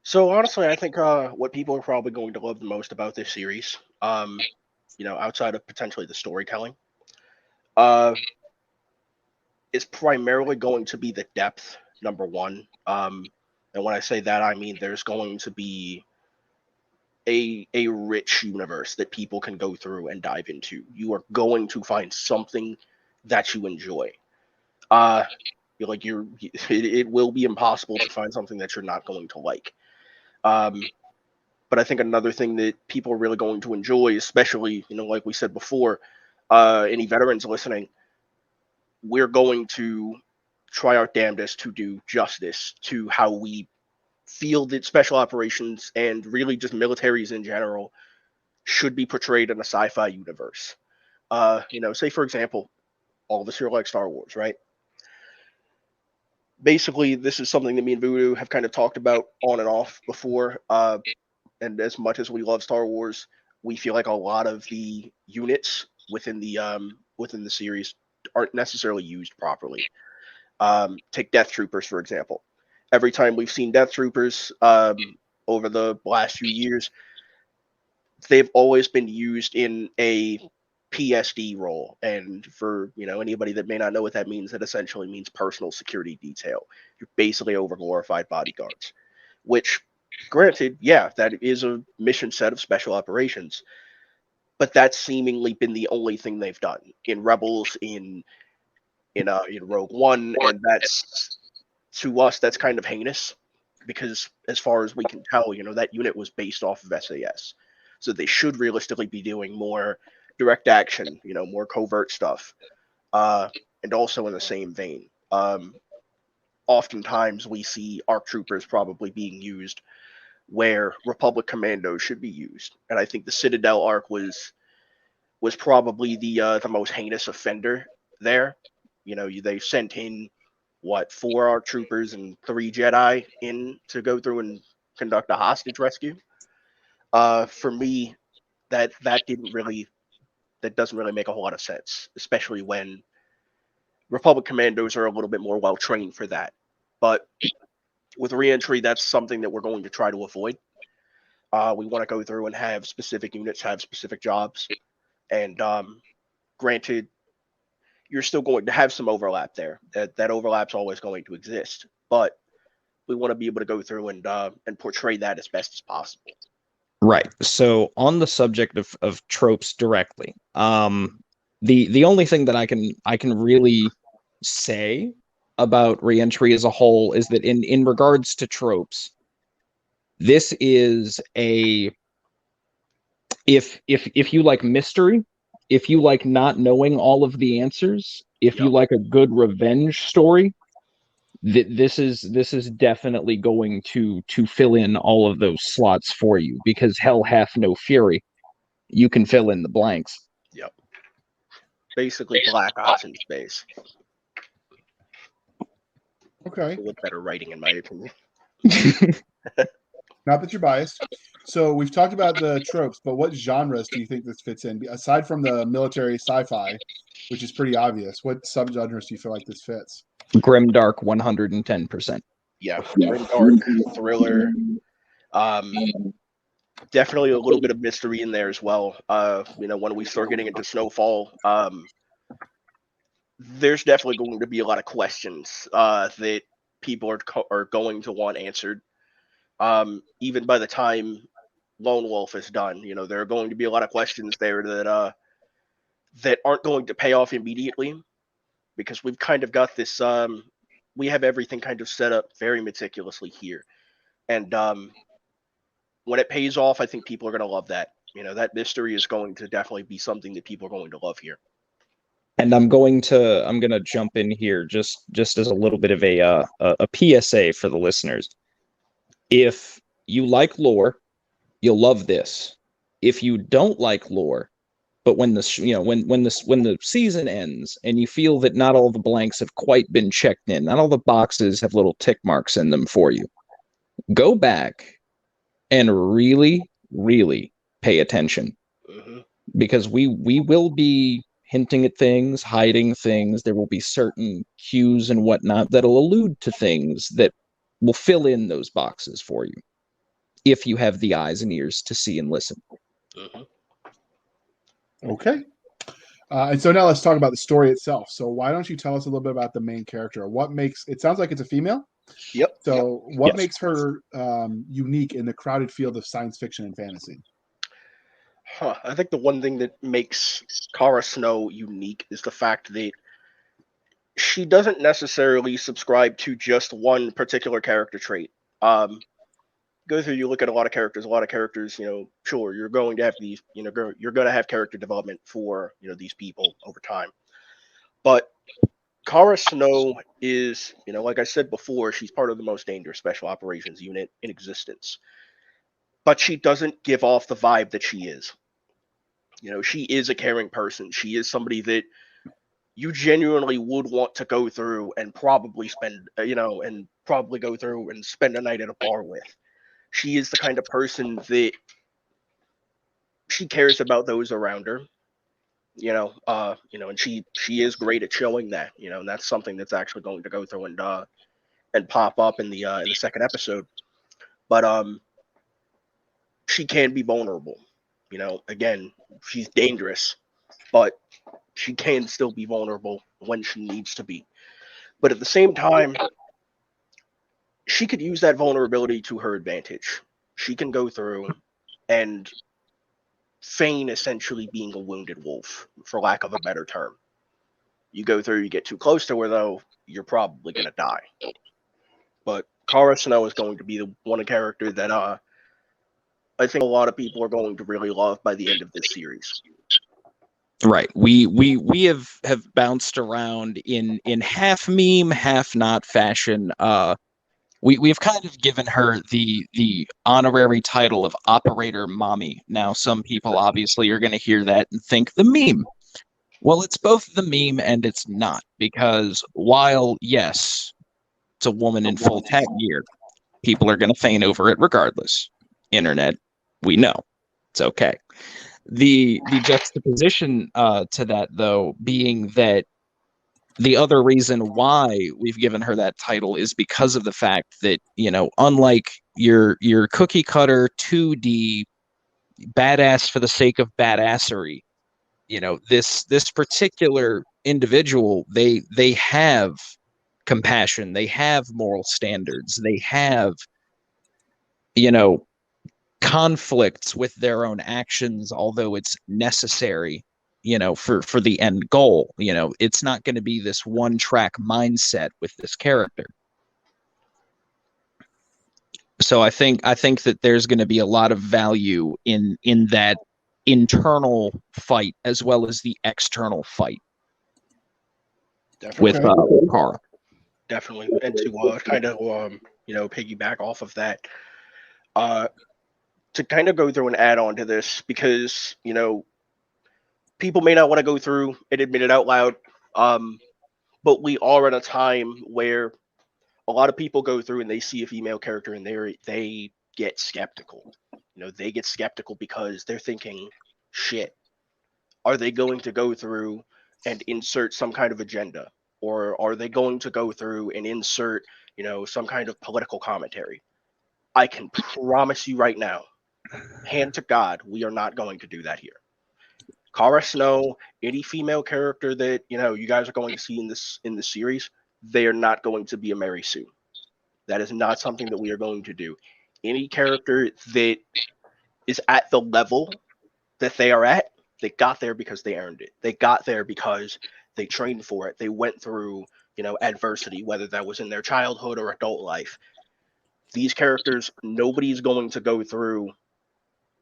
So honestly, I think what people are probably going to love the most about this series, outside of potentially the storytelling, is primarily going to be the depth, number one. And when I say that, I mean there's going to be a rich universe that people can go through and dive into. You are going to find something that you enjoy. It will be impossible to find something that you're not going to like. But I think another thing that people are really going to enjoy, especially, like we said before, any veterans listening, we're going to try our damnedest to do justice to how we feel that special operations and really just militaries in general should be portrayed in a sci-fi universe. Say for example, all of us here like Star Wars, right? Basically, this is something that me and Voodoo have kind of talked about on and off before. And as much as we love Star Wars, we feel like a lot of the units within the series aren't necessarily used properly. Take Death Troopers, for example. Every time we've seen Death Troopers over the last few years, they've always been used in a PSD role. And for anybody that may not know what that means, that essentially means personal security detail. You're basically over glorified bodyguards, which, granted, yeah, that is a mission set of special operations, but that's seemingly been the only thing they've done in Rebels, in Rogue One, and that's, to us, that's kind of heinous, because as far as we can tell, that unit was based off of SAS, so they should realistically be doing more direct action, more covert stuff, and also in the same vein. Oftentimes we see ARC troopers probably being used where Republic commandos should be used, and I think the Citadel ARC was probably the most heinous offender there. They sent in 4 ARC troopers and 3 Jedi in to go through and conduct a hostage rescue. For me, that doesn't really make a whole lot of sense, especially when Republic commandos are a little bit more well trained for that. But with Reentry, that's something that we're going to try to avoid. We want to go through and have specific units have specific jobs. And granted, you're still going to have some overlap there. That overlap's always going to exist, but we want to be able to go through and portray that as best as possible. Right. So on the subject of tropes directly, the only thing that I can really say about Reentry as a whole is that in regards to tropes, this is a if you like mystery, if you like not knowing all of the answers, if you like a good revenge story, this is definitely going to fill in all of those slots for you, because hell hath no fury. You can fill in the blanks. Yep. Basically, Black Ops in space. Okay. With better writing, in my opinion. Not that you're biased. So we've talked about the tropes, but what genres do you think this fits in? Aside from the military sci-fi, which is pretty obvious, what subgenres do you feel like this fits? Grimdark 110%. Yeah, Grimdark, thriller. Definitely a little bit of mystery in there as well. When we start getting into Snowfall, there's definitely going to be a lot of questions that people are going to want answered. Even by the time Lone Wolf is done, there are going to be a lot of questions there that aren't going to pay off immediately, because we've kind of got this. We have everything kind of set up very meticulously here, and when it pays off, I think people are going to love that. That mystery is going to definitely be something that people are going to love here. And I'm gonna jump in here just as a little bit of a PSA for the listeners. If you like lore, you'll love this. If you don't like lore, but when the season ends and you feel that not all the blanks have quite been checked in, not all the boxes have little tick marks in them for you, go back and really, really pay attention, because we will be hinting at things, hiding things. There will be certain cues and whatnot that'll allude to things that will fill in those boxes for you, if you have the eyes and ears to see and listen. Okay. And so now let's talk about the story itself. So why don't you tell us a little bit about the main character? What makes it sounds like it's a female? Yep. So what makes her unique in the crowded field of science fiction and fantasy? I think the one thing that makes Kara Snow unique is the fact that she doesn't necessarily subscribe to just one particular character trait. Go through, you look at a lot of characters, sure, you're going to have these, you're going to have character development for, these people over time. But Kara Snow is, like I said before, she's part of the most dangerous special operations unit in existence. But she doesn't give off the vibe that she is. She is a caring person. She is somebody that you genuinely would want to go through and probably spend, go through and spend a night at a bar with. She is the kind of person that she cares about those around her, and she is great at showing that, and that's something that's actually going to go through and pop up in the second episode. But she can be vulnerable. Again, she's dangerous, but she can still be vulnerable when she needs to be. But at the same time, she could use that vulnerability to her advantage. She can go through and feign essentially being a wounded wolf, for lack of a better term. You go through, you get too close to her, though, you're probably going to die. But Kara Snow is going to be the one character that I think a lot of people are going to really love by the end of this series. Right. We have bounced around in half meme, half not fashion. We've kind of given her the honorary title of Operator Mommy. Now, some people obviously are going to hear that and think the meme. Well, it's both the meme and it's not, because while, yes, it's a woman in full tech gear, people are going to feign over it regardless. Internet, we know. It's okay. The juxtaposition to that, though, being that the other reason why we've given her that title is because of the fact that, unlike your cookie cutter 2D badass for the sake of badassery, this particular individual, they have compassion, they have moral standards, they have, conflicts with their own actions, although it's necessary, for the end goal. It's not going to be this one track mindset with this character. So I think that there's going to be a lot of value in that internal fight as well as the external fight Definitely. with Carl. Definitely. And to kind of piggyback off of that, to kind of go through and add on to this, because people may not want to go through and admit it out loud, but we are at a time where a lot of people go through and they see a female character and they get skeptical. They get skeptical because they're thinking, shit, are they going to go through and insert some kind of agenda? Or are they going to go through and insert, some kind of political commentary? I can promise you right now, hand to God, we are not going to do that here. Kara Snow, any female character that you guys are going to see in the series, they are not going to be a Mary Sue. That is not something that we are going to do. Any character that is at the level that they are at, they got there because they earned it. They got there because they trained for it. They went through, adversity, whether that was in their childhood or adult life. These characters, nobody's going to go through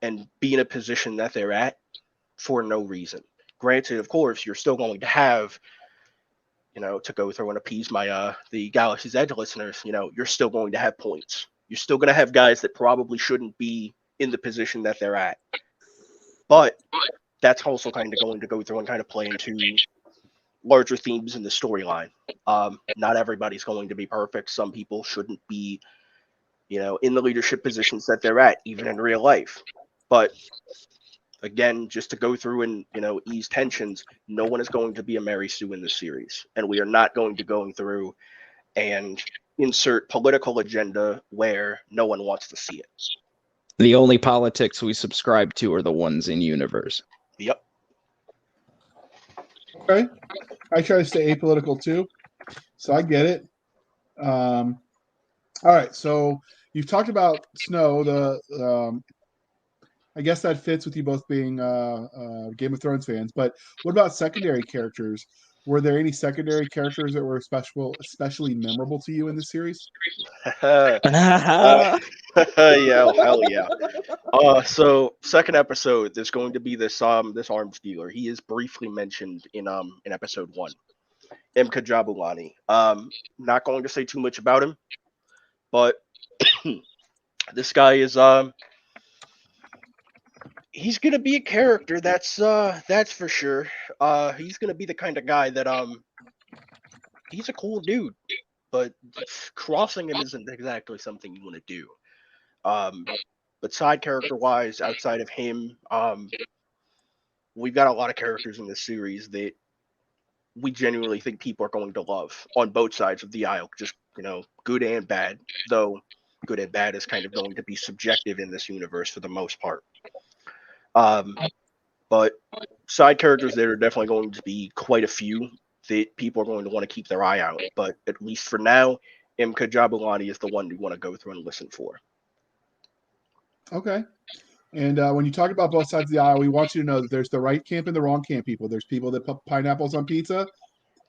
and be in a position that they're at for no reason. Granted, of course, you're still going to have, to go through and appease my the Galaxy's Edge listeners, you're still going to have points. You're still going to have guys that probably shouldn't be in the position that they're at. But that's also kind of going to go through and kind of play into larger themes in the storyline. Not everybody's going to be perfect. Some people shouldn't be, in the leadership positions that they're at, even in real life. But again, just to go through and, ease tensions, no one is going to be a Mary Sue in this series. And we are not going to go through and insert political agenda where no one wants to see it. The only politics we subscribe to are the ones in universe. Yep. Okay. I try to stay apolitical too, so I get it. All right, so you've talked about Snow. I guess that fits with you both being Game of Thrones fans. But what about secondary characters? Were there any secondary characters that were especially memorable to you in the series? Yeah, hell yeah. So second episode, there's going to be this arms dealer. He is briefly mentioned in episode 1. Imka Jabulani. Not going to say too much about him, but this guy is he's gonna be a character that's for sure. He's gonna be the kind of guy that he's a cool dude, but crossing him isn't exactly something you want to do. But side character wise, outside of him, we've got a lot of characters in this series that we genuinely think people are going to love on both sides of the aisle, just good and bad, though good and bad is kind of going to be subjective in this universe for the most part. But side characters, there are definitely going to be quite a few that people are going to want to keep their eye out. But at least for now, Imka Jabulani is the one you want to go through and listen for. Okay. And when you talk about both sides of the aisle, we want you to know that there's the right camp and the wrong camp people. There's people that put pineapples on pizza,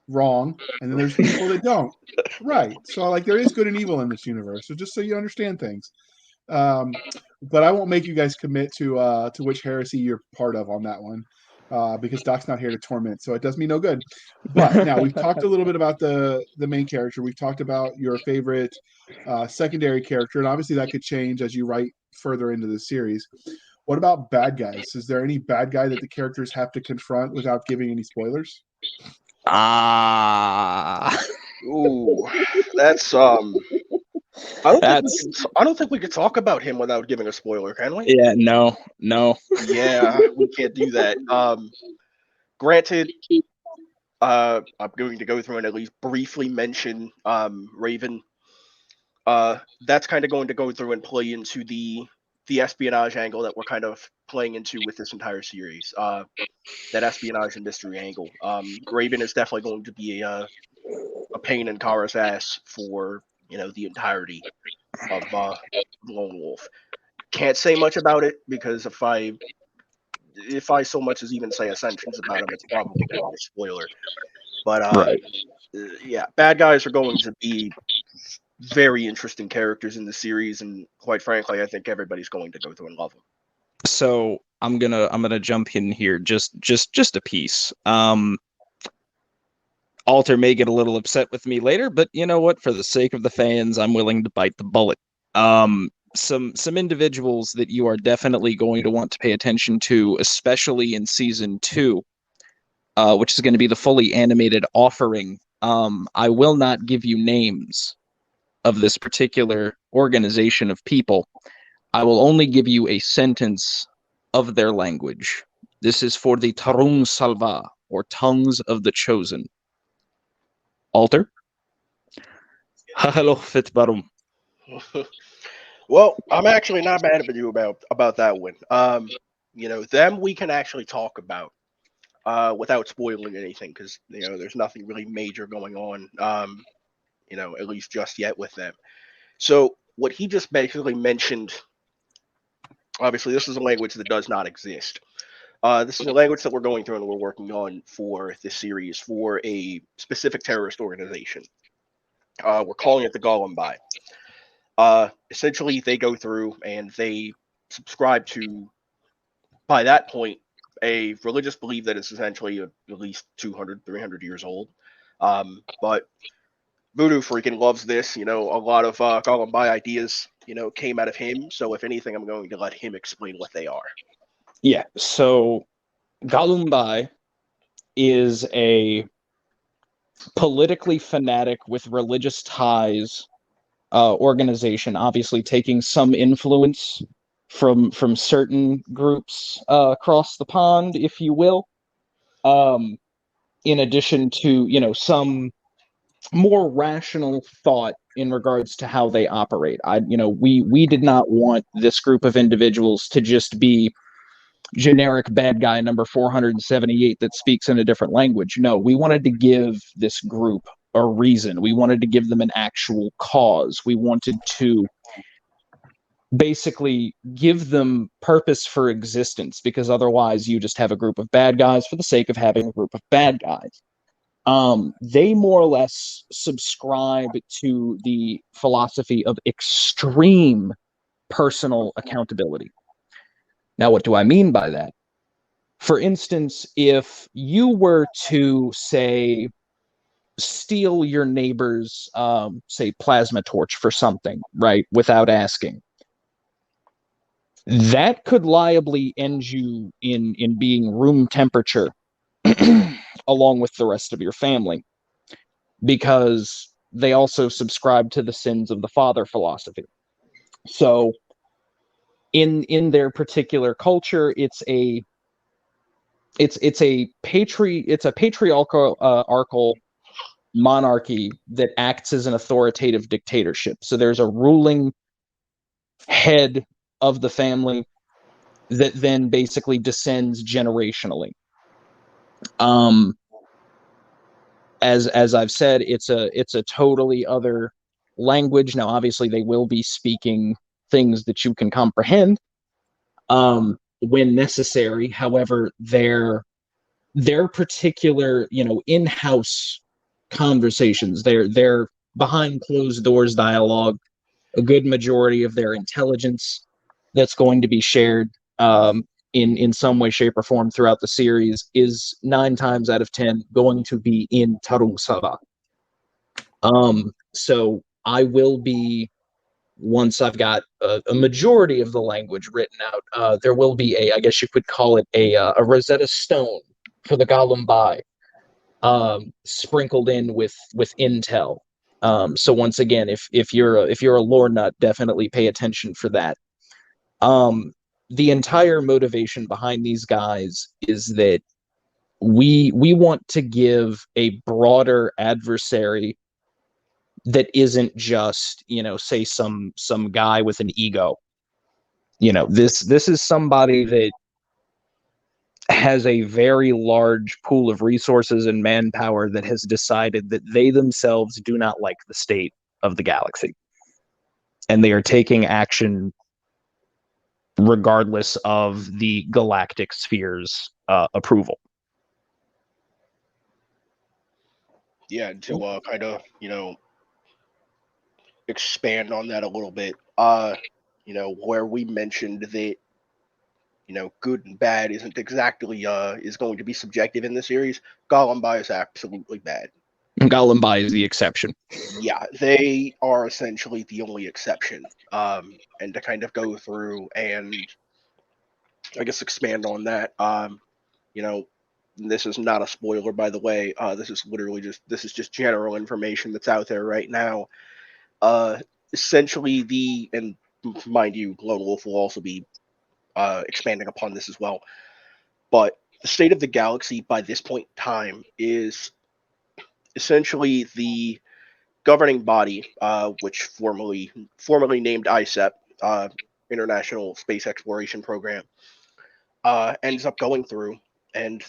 wrong, and then there's people that don't, right. So there is good and evil in this universe. So just so you understand things. But I won't make you guys commit to which heresy you're part of on that one, because Doc's not here to torment, so it does me no good. But now we've talked a little bit about the main character. We've talked about your favorite secondary character, and obviously that could change as you write further into the series. What about bad guys? Is there any bad guy that the characters have to confront without giving any spoilers? Ooh, that's I don't think we could talk about him without giving a spoiler, can we? Yeah, no. Yeah, we can't do that. Granted, I'm going to go through and at least briefly mention Raven. That's kind of going to go through and play into the the espionage angle that we're kind of playing into with this entire series. That espionage and mystery angle. Raven is definitely going to be a pain in Kara's ass for the entirety of Lone Wolf. Can't say much about it because if I so much as even say a sentence about him, it's probably going to be a spoiler. But Right. yeah, bad guys are going to be very interesting characters in the series, and quite frankly, I think everybody's going to go through and love them. So I'm gonna jump in here just a piece. Alter may get a little upset with me later, but you know what? For the sake of the fans, I'm willing to bite the bullet. Some individuals that you are definitely going to want to pay attention to, especially in season 2, which is going to be the fully animated offering. I will not give you names of this particular organization of people. I will only give you a sentence of their language. This is for the Tarung Salva, or Tongues of the Chosen. Alter? Hello, Fitbarum. Well, I'm actually not mad at you about that one. Them we can actually talk about without spoiling anything, because there's nothing really major going on. At least just yet with them. So what he just basically mentioned. Obviously, this is a language that does not exist. This is a language that we're going through and we're working on for this series for a specific terrorist organization. We're calling it the Golumbai. Essentially, they go through and they subscribe to, by that point, a religious belief that is essentially at least 200, 300 years old. But Voodoo freaking loves this. A lot of Golumbai ideas, came out of him. So if anything, I'm going to let him explain what they are. Yeah, so Galumbai is a politically fanatic with religious ties organization, obviously taking some influence from certain groups across the pond, if you will. In addition to some more rational thought in regards to how they operate. We did not want this group of individuals to just be generic bad guy number 478 that speaks in a different language. No, we wanted to give this group a reason. We wanted to give them an actual cause. We wanted to basically give them purpose for existence, because otherwise you just have a group of bad guys for the sake of having a group of bad guys. They more or less subscribe to the philosophy of extreme personal accountability. Now, what do I mean by that? For instance, if you were to, say, steal your neighbor's, say, plasma torch for something, right, without asking, that could liably end you in being room temperature along with the rest of your family, because they also subscribe to the sins of the father philosophy. So in their particular culture, it's a patriarchal monarchy that acts as an authoritative dictatorship. So there's a ruling head of the family that then basically descends generationally. As I've said, it's a totally other language. Now, obviously, they will be speaking things that you can comprehend when necessary. However, their particular, in-house conversations, their behind closed doors dialogue, a good majority of their intelligence that's going to be shared in some way, shape, or form throughout the series is 9 times out of 10 going to be in Tarung Sava. So I will be, once I've got a majority of the language written out, there will be I guess you could call it a Rosetta Stone for the Galumbai, sprinkled in with intel. So once again, if you're a lore nut, definitely pay attention for that. The entire motivation behind these guys is that we want to give a broader adversary that isn't just, say some guy with an ego. This is somebody that has a very large pool of resources and manpower that has decided that they themselves do not like the state of the galaxy. And they are taking action regardless of the galactic sphere's approval. Yeah, to kind of, expand on that a little bit, where we mentioned that, good and bad isn't exactly is going to be subjective in the series. Gollumbai is absolutely bad. Gollumbai is the exception. Yeah, they are essentially the only exception. And to kind of go through and I guess expand on that, this is not a spoiler, by the way. This is just general information that's out there right now. Essentially, and mind you, Lone Wolf will also be expanding upon this as well. But the state of the galaxy by this point in time is essentially the governing body, which formerly named ISEP, International Space Exploration Program, ends up going through, and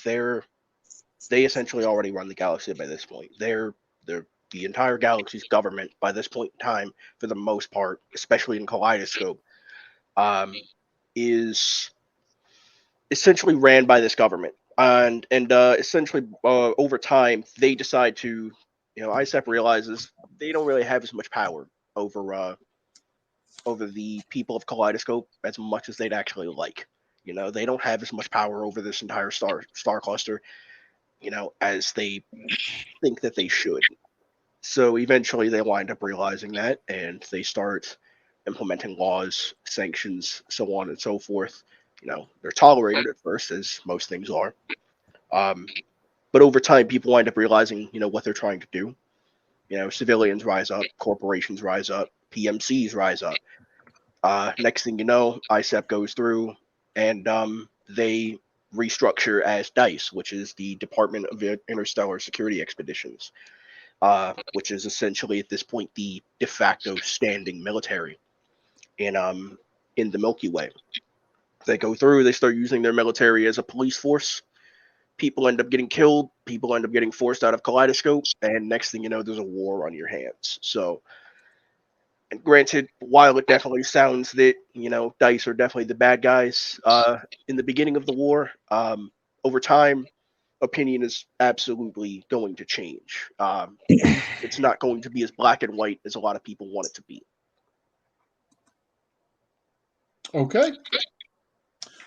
they essentially already run the galaxy by this point. They're the entire galaxy's government by this point in time, for the most part, especially in Kaleidoscope, is essentially ran by this government. And essentially over time, they decide to, ISEP realizes they don't really have as much power over the people of Kaleidoscope as much as they'd actually like. They don't have as much power over this entire star cluster, as they think that they should. So eventually they wind up realizing that, and they start implementing laws, sanctions, so on and so forth. They're tolerated at first, as most things are. But over time, people wind up realizing, what they're trying to do. Civilians rise up, corporations rise up, PMCs rise up. Next thing you know, ISEP goes through, and they restructure as DICE, which is the Department of Interstellar Security Expeditions, which is essentially at this point the de facto standing military in the Milky Way. They go through, they start using their military as a police force. People end up getting killed. People end up getting forced out of Kaleidoscope, and next thing you know, there's a war on your hands. So, and granted, while it definitely sounds that DICE are definitely the bad guys in the beginning of the war, over time, opinion is absolutely going to change. It's not going to be as black and white as a lot of people want it to be. Okay.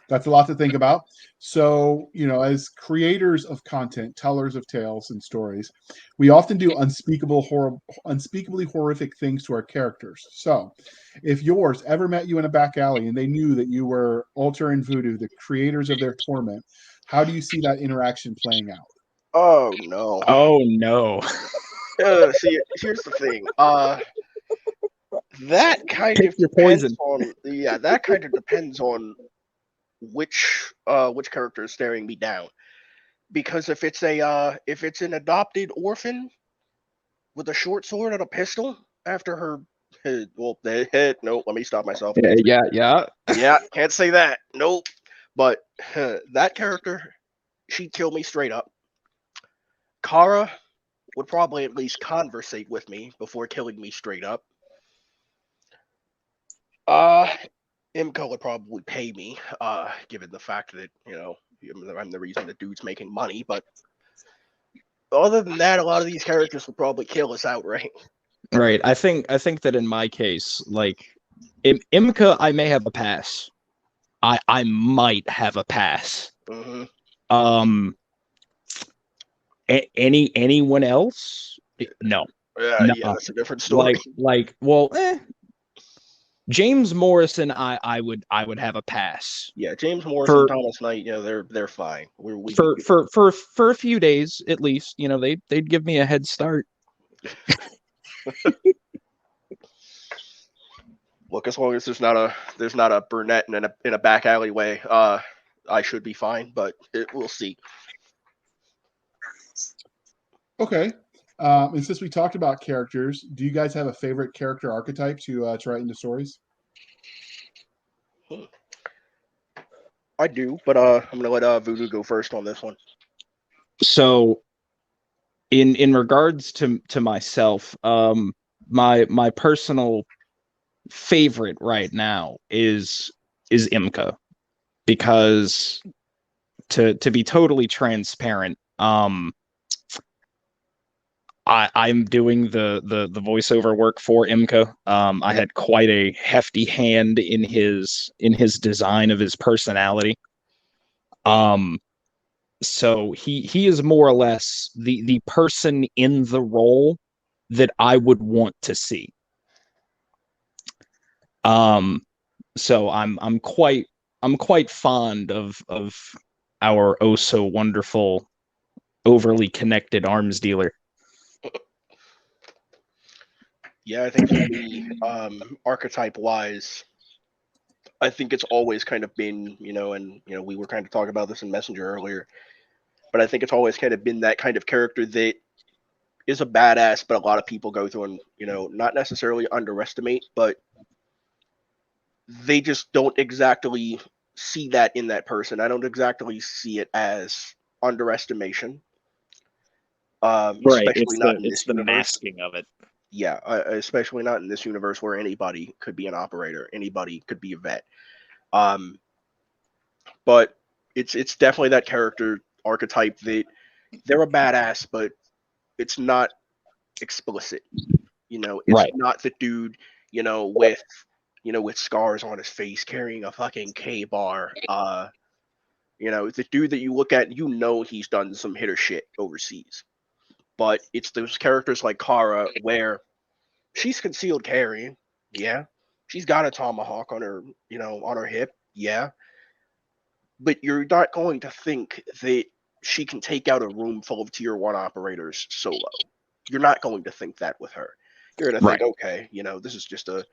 That's a lot to think about. So, as creators of content, tellers of tales and stories, we often do unspeakably horrific things to our characters. So, if yours ever met you in a back alley and they knew that you were Alter and Voodoo, the creators of their torment, how do you see that interaction playing out? Oh, no. Oh, no. See, here's the thing. That kind Pick of your depends poison. on that kind of depends on which character is staring me down. Because if it's an adopted orphan with a short sword and a pistol after her no, let me stop myself. Yeah. Can't say that. Nope. But that character, she'd kill me straight up. Kara would probably at least conversate with me before killing me straight up. Imco would probably pay me, given the fact that, I'm the reason the dude's making money, but other than that, a lot of these characters would probably kill us outright. Right. I think that in my case, like Imka, I may have a pass. I might have a pass. Mm-hmm. Anyone else? No. Yeah, that's a different story. James Morrison, I would have a pass. Yeah, James Morrison, Thomas Knight, they're fine. For a few days at least, they'd give me a head start. Look, as long as there's not a brunette in a back alleyway, I should be fine. But we'll see. Okay. And since we talked about characters, do you guys have a favorite character archetype to write into stories? I do, but I'm gonna let Voodoo go first on this one. So in regards to myself, my personal favorite right now is Imka, because to be totally transparent, I'm doing the voiceover work for Imka. I had quite a hefty hand in his design of his personality. So he is more or less the person in the role that I would want to see. So I'm quite fond of our oh so wonderful, overly connected arms dealer. Yeah, I think for me, archetype wise, I think it's always kind of been, and we were kind of talking about this in Messenger earlier, but I think it's always kind of been that kind of character that is a badass, but a lot of people go through and, not necessarily underestimate, but they just don't exactly see that in that person. I don't exactly see it as underestimation, especially not in this universe. masking of it. Yeah, especially not in this universe where anybody could be an operator, anybody could be a vet. But it's definitely that character archetype that they're a badass, but it's not explicit. It's Right. not the dude, with with scars on his face carrying a fucking K bar. It's the dude that you look at and he's done some hitter shit overseas. But it's those characters like Kara where she's concealed carrying, yeah. She's got a tomahawk on her, on her hip, yeah. But you're not going to think that she can take out a room full of tier 1 operators solo. You're not going to think that with her. You're going to think, okay, this is just a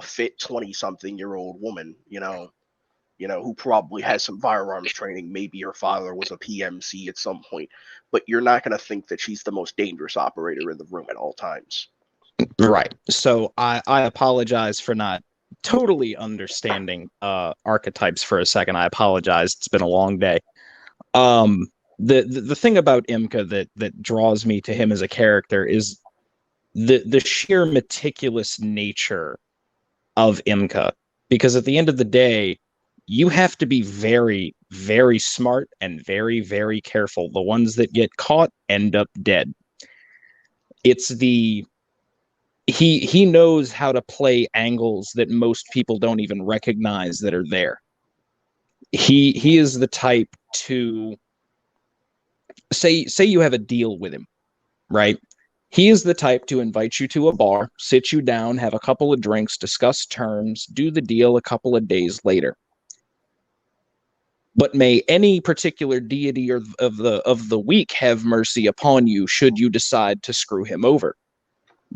fit 20-something-year-old woman, who probably has some firearms training. Maybe her father was a PMC at some point, but you're not going to think that she's the most dangerous operator in the room at all times. Right. So I apologize for not totally understanding archetypes for a second. I apologize. It's been a long day. The thing about Imka that draws me to him as a character is the sheer meticulous nature of Imka, because at the end of the day, you have to be very, very smart and very, very careful. The ones that get caught end up dead. It's he knows how to play angles that most people don't even recognize that are there. He is the type to say you have a deal with him, right? He is the type to invite you to a bar, sit you down, have a couple of drinks, discuss terms, do the deal a couple of days later. But may any particular deity of the week have mercy upon you should you decide to screw him over,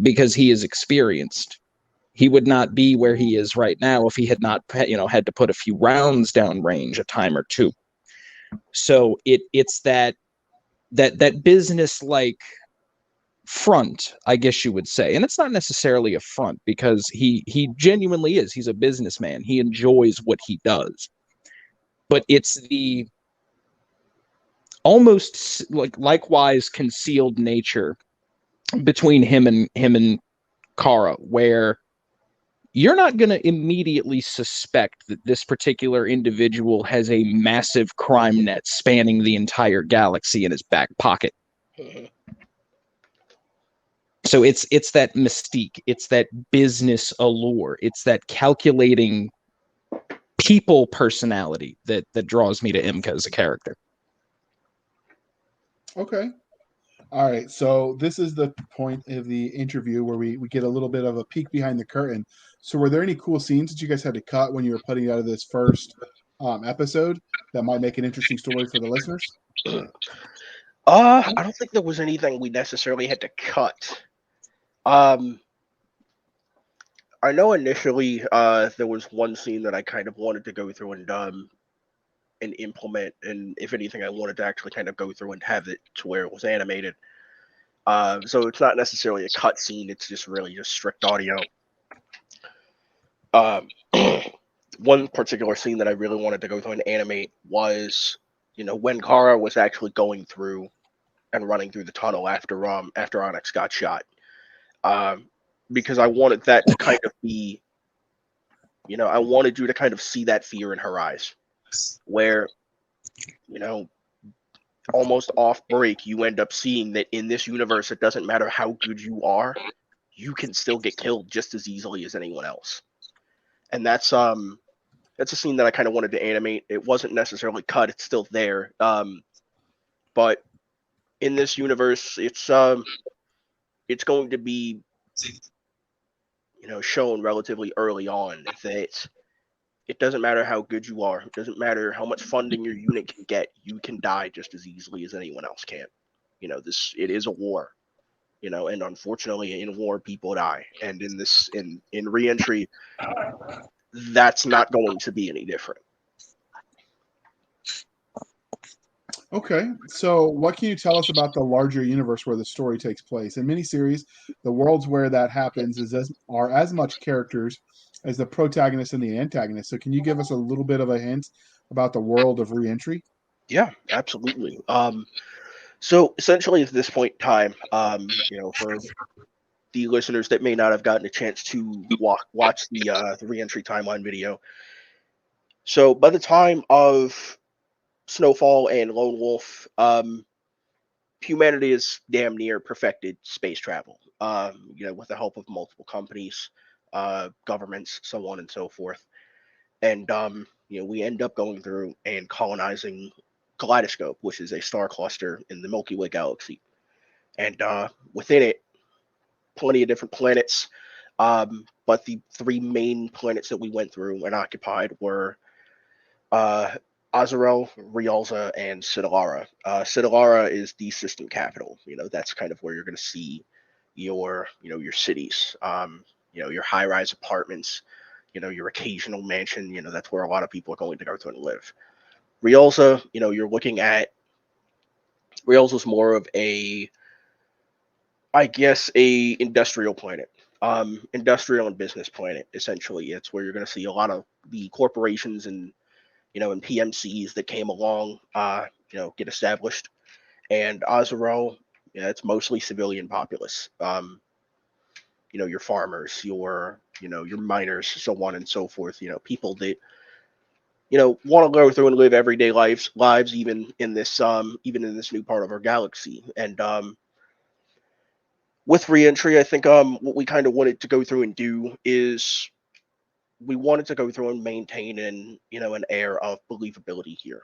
because he is experienced. He would not be where he is right now if he had not, had to put a few rounds down range a time or two. So it's that business like front, I guess you would say, and it's not necessarily a front, because he genuinely is. He's a businessman. He enjoys what he does, but it's the almost likewise concealed nature between him and Kara, where you're not going to immediately suspect that this particular individual has a massive crime net spanning the entire galaxy in his back pocket. So it's that mystique, it's that business allure, it's that calculating people personality that draws me to Imka as a character. Okay. All right. So this is the point of the interview where we get a little bit of a peek behind the curtain. So were there any cool scenes that you guys had to cut when you were putting out of this first episode that might make an interesting story for the listeners? I don't think there was anything we necessarily had to cut. I know initially there was one scene that I kind of wanted to go through and implement, and if anything, I wanted to actually kind of go through and have it to where it was animated. So it's not necessarily a cut scene; it's just really just strict audio. one particular scene that I really wanted to go through and animate was, when Kara was actually going through and running through the tunnel after Onyx got shot. Because I wanted that to kind of be, I wanted you to kind of see that fear in her eyes, where, almost off break, you end up seeing that in this universe, it doesn't matter how good you are, you can still get killed just as easily as anyone else. And that's a scene that I kind of wanted to animate. It wasn't necessarily cut; it's still there. But in this universe, it's going to be, shown relatively early on that it doesn't matter how good you are. It doesn't matter how much funding your unit can get. You can die just as easily as anyone else can. It is a war. And unfortunately, in war, people die. And in Reentry, that's not going to be any different. Okay, so what can you tell us about the larger universe where the story takes place? In miniseries, the worlds where that happens are as much characters as the protagonist and the antagonist. So can you give us a little bit of a hint about the world of Reentry? Yeah, absolutely. So essentially, at this point in time, for the listeners that may not have gotten a chance to watch the Reentry timeline video, so by the time of Snowfall and Lone Wolf, humanity is damn near perfected space travel. With the help of multiple companies, governments, so on and so forth. And we end up going through and colonizing Kaleidoscope, which is a star cluster in the Milky Way galaxy. And within it, plenty of different planets. But the three main planets that we went through and occupied were Azarel, Rialza, and Cidalara. Cidalara is the system capital. That's kind of where you're going to see your cities, your high-rise apartments, your occasional mansion. That's where a lot of people are going to go to and live. Rialza, you're looking at Rialza's more of a industrial planet. Industrial and business planet, essentially. It's where you're going to see a lot of the corporations and PMCs that came along, get established. And Azarel, it's mostly civilian populace. Your farmers, your miners, so on and so forth. People that want to go through and live everyday lives, even in this new part of our galaxy. And with Reentry, I think what we kind of wanted to go through and do is we wanted to go through and maintain an air of believability here.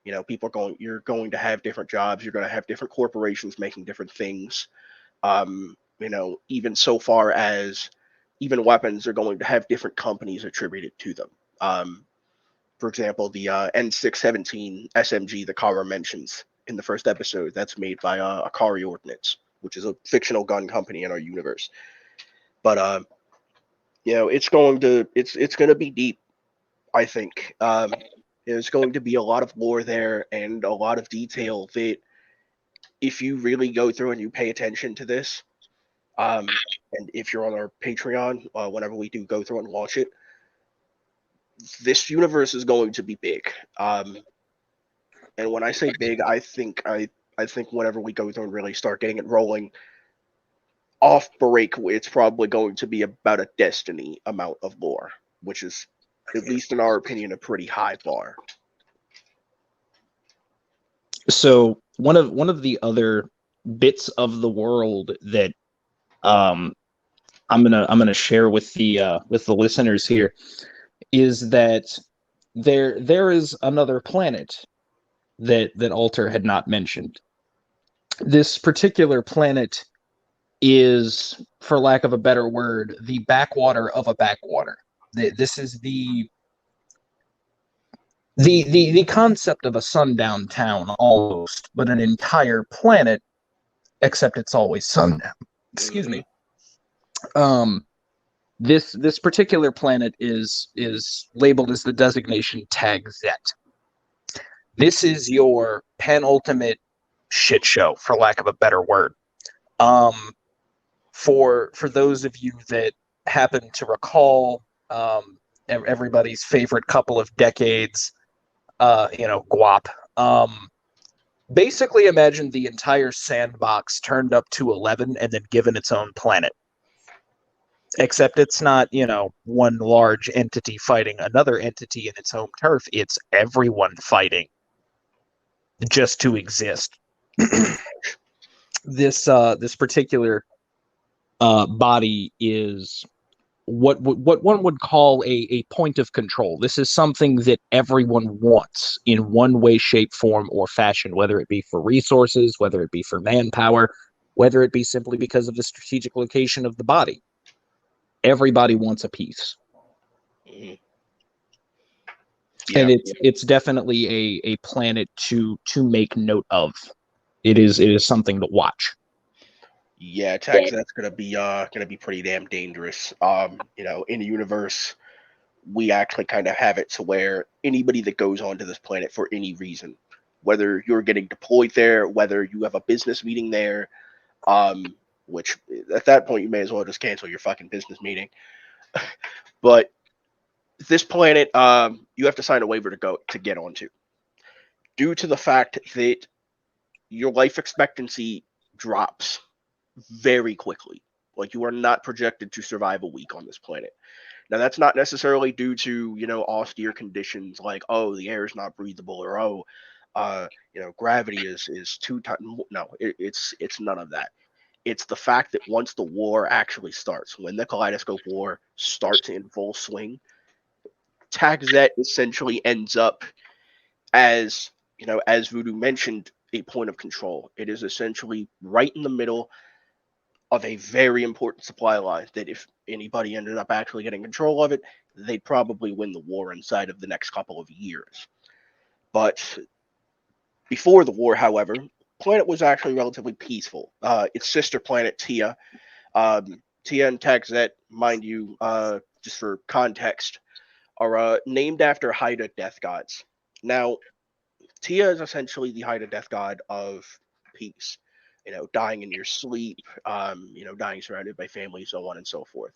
You're going to have different jobs, you're going to have different corporations making different things. Even so far as even weapons are going to have different companies attributed to them. For example, the N617 SMG that Kara mentions in the first episode, that's made by Akari Ordnance, which is a fictional gun company in our universe. But it's going to be deep, I think. There's going to be a lot of lore there and a lot of detail that if you really go through and you pay attention to this, and if you're on our Patreon, whenever we do go through and watch it, this universe is going to be big. And when I say big, I think whenever we go through and really start getting it rolling, off break, it's probably going to be about a Destiny amount of lore, which is, at least in our opinion, a pretty high bar. So one of the other bits of the world that I'm gonna share with the listeners here is that there is another planet that Alter had not mentioned. This particular planet is, for lack of a better word, the backwater of a backwater. This is the concept of a sundown town almost, but an entire planet, except it's always sundown. Excuse me. This particular planet is labeled as the designation Tag Zet. This is your penultimate shit show, for lack of a better word. For those of you that happen to recall everybody's favorite couple of decades, GWAP. Basically, imagine the entire sandbox turned up to 11 and then given its own planet. Except it's not, one large entity fighting another entity in its home turf. It's everyone fighting just to exist. This particular body is what one would call a point of control. This is something that everyone wants in one way, shape, form, or fashion, whether it be for resources, whether it be for manpower, whether it be simply because of the strategic location of the body. Everybody wants a piece. Yeah. And it's definitely a planet to make note of. It is something to watch. Yeah, Tex, that's gonna be pretty damn dangerous. In the universe, we actually kind of have it to where anybody that goes onto this planet for any reason, whether you're getting deployed there, whether you have a business meeting there, which at that point you may as well just cancel your fucking business meeting. But this planet, you have to sign a waiver to get onto, due to the fact that your life expectancy drops very quickly. Like, you are not projected to survive a week on this planet. Now, that's not necessarily due to, austere conditions like, oh, the air is not breathable, or gravity is too tight. No, it's none of that. It's the fact that once the war actually starts, when the Kaleidoscope War starts in full swing, Taxet essentially ends up as, as Voodoo mentioned, a point of control. It is essentially right in the middle of a very important supply line that if anybody ended up actually getting control of it, they'd probably win the war inside of the next couple of years. But before the war, however, the planet was actually relatively peaceful. Its sister planet, Tia, Tia and Taxet, mind you, just for context, are named after Haida death gods. Now, Tia is essentially the Haida death god of peace. Dying in your sleep, dying surrounded by family, so on and so forth.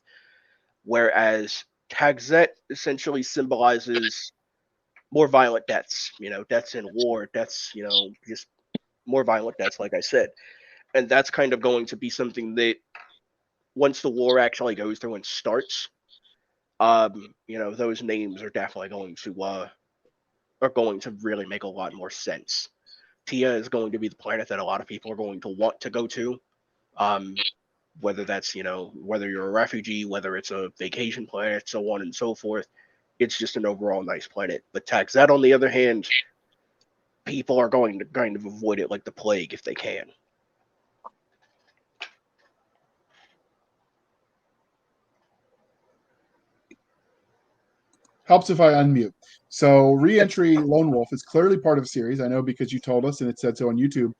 Whereas Taxet essentially symbolizes more violent deaths, deaths in war, deaths, just more violent deaths, like I said. And that's kind of going to be something that once the war actually goes through and starts, those names are definitely going to really make a lot more sense. Tia is going to be the planet that a lot of people are going to want to go to. Whether that's, whether you're a refugee, whether it's a vacation planet, so on and so forth. It's just an overall nice planet. But Taxet, on the other hand, people are going to kind of avoid it like the plague if they can. Helps if I unmute. So re-entry Lone Wolf is clearly part of a series. I know because you told us and it said so on YouTube.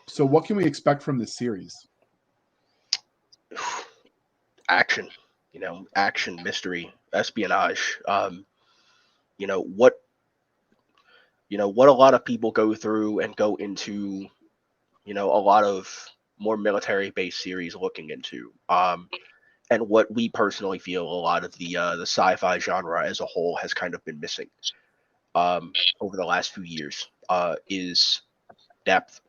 So what can we expect from this series? Action, action, mystery, espionage. What a lot of people go through and go into, a lot of more military-based series looking into. And what we personally feel a lot of the sci-fi genre as a whole has kind of been missing over the last few years is depth.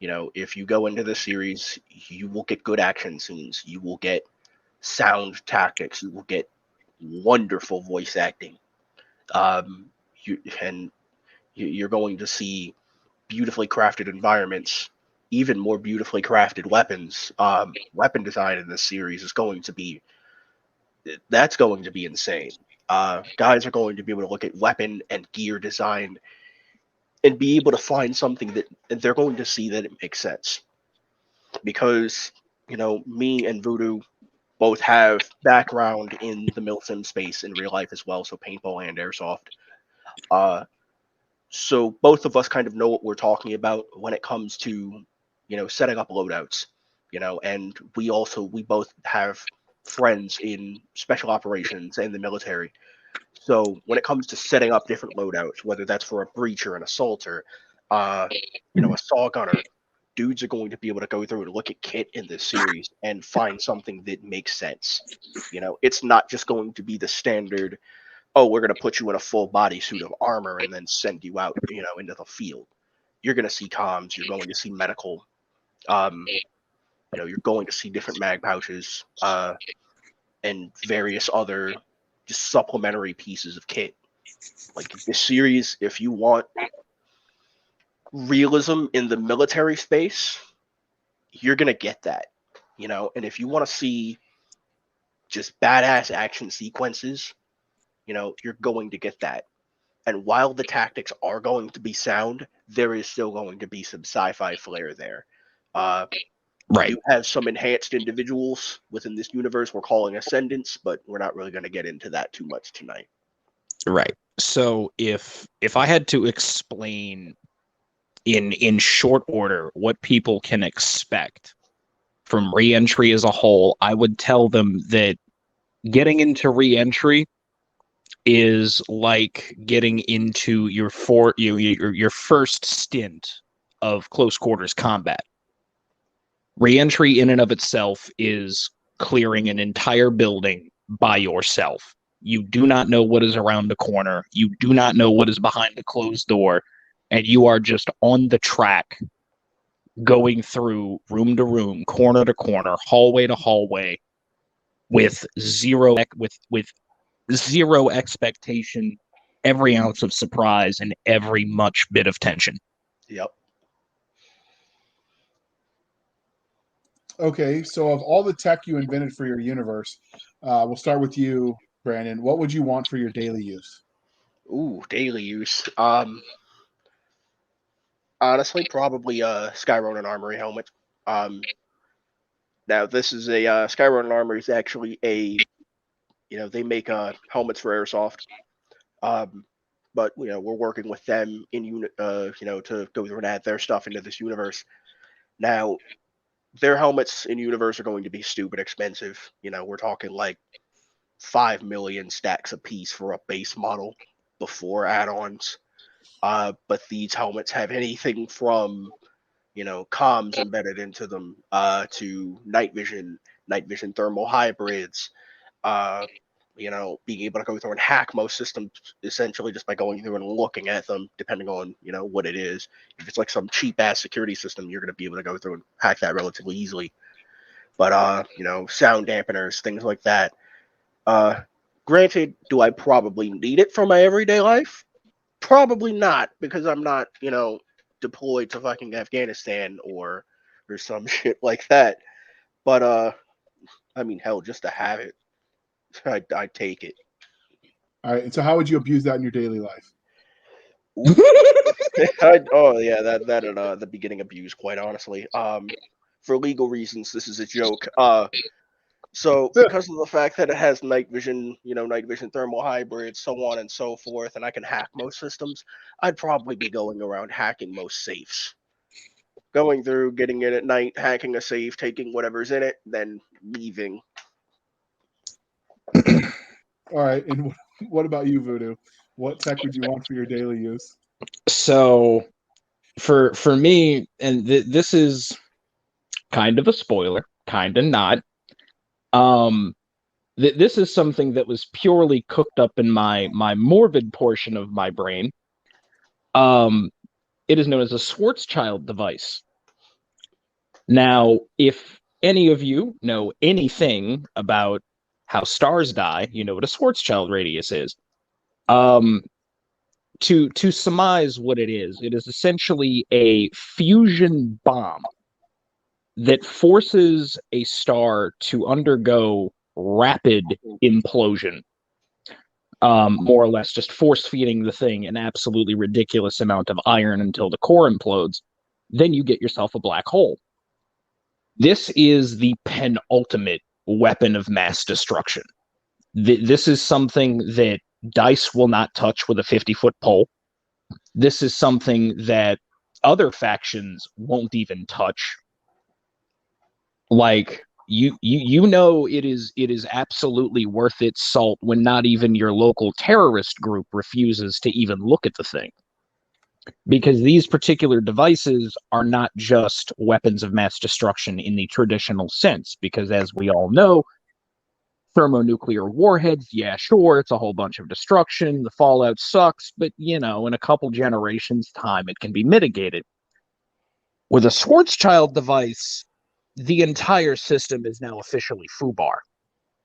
If you go into the series, you will get good action scenes. You will get sound tactics. You will get wonderful voice acting. You're going to see beautifully crafted environments, even more beautifully crafted weapons. Weapon design in this series is going to be insane. Guys are going to be able to look at weapon and gear design and be able to find something that they're going to see that it makes sense. Because, me and Voodoo both have background in the milsim space in real life as well, so paintball and airsoft. So both of us kind of know what we're talking about when it comes to, setting up loadouts, and we both have friends in special operations and the military. So when it comes to setting up different loadouts, whether that's for a breacher, an assaulter, a saw gunner, dudes are going to be able to go through and look at kit in this series and find something that makes sense. It's not just going to be the standard oh, we're going to put you in a full bodysuit of armor and then send you out, into the field. You're going to see comms. You're going to see medical. You're going to see different mag pouches and various other just supplementary pieces of kit. Like this series, if you want realism in the military space, you're going to get that, and if you want to see just badass action sequences, you're going to get that. And while the tactics are going to be sound, there is still going to be some sci-fi flair there. Right. You have some enhanced individuals within this universe we're calling Ascendants, but we're not really going to get into that too much tonight. Right. So if I had to explain in short order what people can expect from re-entry as a whole, I would tell them that getting into re-entry is like getting into your first stint of close quarters combat. Re-entry in and of itself is clearing an entire building by yourself. You do not know what is around the corner. You do not know what is behind the closed door. And you are just on the track, going through room to room, corner to corner, hallway to hallway, with zero expectation, every ounce of surprise, and every much bit of tension. Yep. Okay, so of all the tech you invented for your universe, we'll start with you, Brandon. What would you want for your daily use? Ooh, daily use. Honestly, probably a Skyronin Armory helmet. Now this is a Skyronin Armory is actually they make helmets for airsoft. But we're working with them in unit, to go through and add their stuff into this universe. Now, their helmets in universe are going to be stupid expensive. We're talking like 5 million stacks a piece for a base model before add-ons. But these helmets have anything from, comms embedded into them, to night vision thermal hybrids, being able to go through and hack most systems essentially just by going through and looking at them, depending on, what it is. If it's like some cheap ass security system, you're going to be able to go through and hack that relatively easily. But, sound dampeners, things like that. Granted, do I probably need it for my everyday life? Probably not, because I'm not, deployed to fucking Afghanistan or some shit like that. But, hell, just to have it, I'd take it. All right, and so how would you abuse that in your daily life? That at the beginning abuse, quite honestly. For legal reasons, this is a joke. So because of the fact that it has night vision thermal hybrids, so on and so forth, and I can hack most systems, I'd probably be going around hacking most safes. Going through, getting in at night, hacking a safe, taking whatever's in it, then leaving. All right, and what about you, Voodoo? What tech would you want for your daily use? So for me, and this is kind of a spoiler, kind of not. This is something that was purely cooked up in my morbid portion of my brain. It is known as a Schwarzschild device. Now, if any of you know anything about how stars die, you know what a Schwarzschild radius is. To surmise what it is essentially a fusion bomb that forces a star to undergo rapid implosion. More or less just force feeding the thing an absolutely ridiculous amount of iron until the core implodes. Then you get yourself a black hole. This is the penultimate weapon of mass destruction. This is something that DICE will not touch with a 50-foot pole. This is something that other factions won't even touch. Like, you know it is absolutely worth its salt when not even your local terrorist group refuses to even look at the thing. Because these particular devices are not just weapons of mass destruction in the traditional sense, because as we all know, thermonuclear warheads, yeah, sure, it's a whole bunch of destruction. The fallout sucks, but, in a couple generations' time, it can be mitigated. With a Schwarzschild device, the entire system is now officially FUBAR.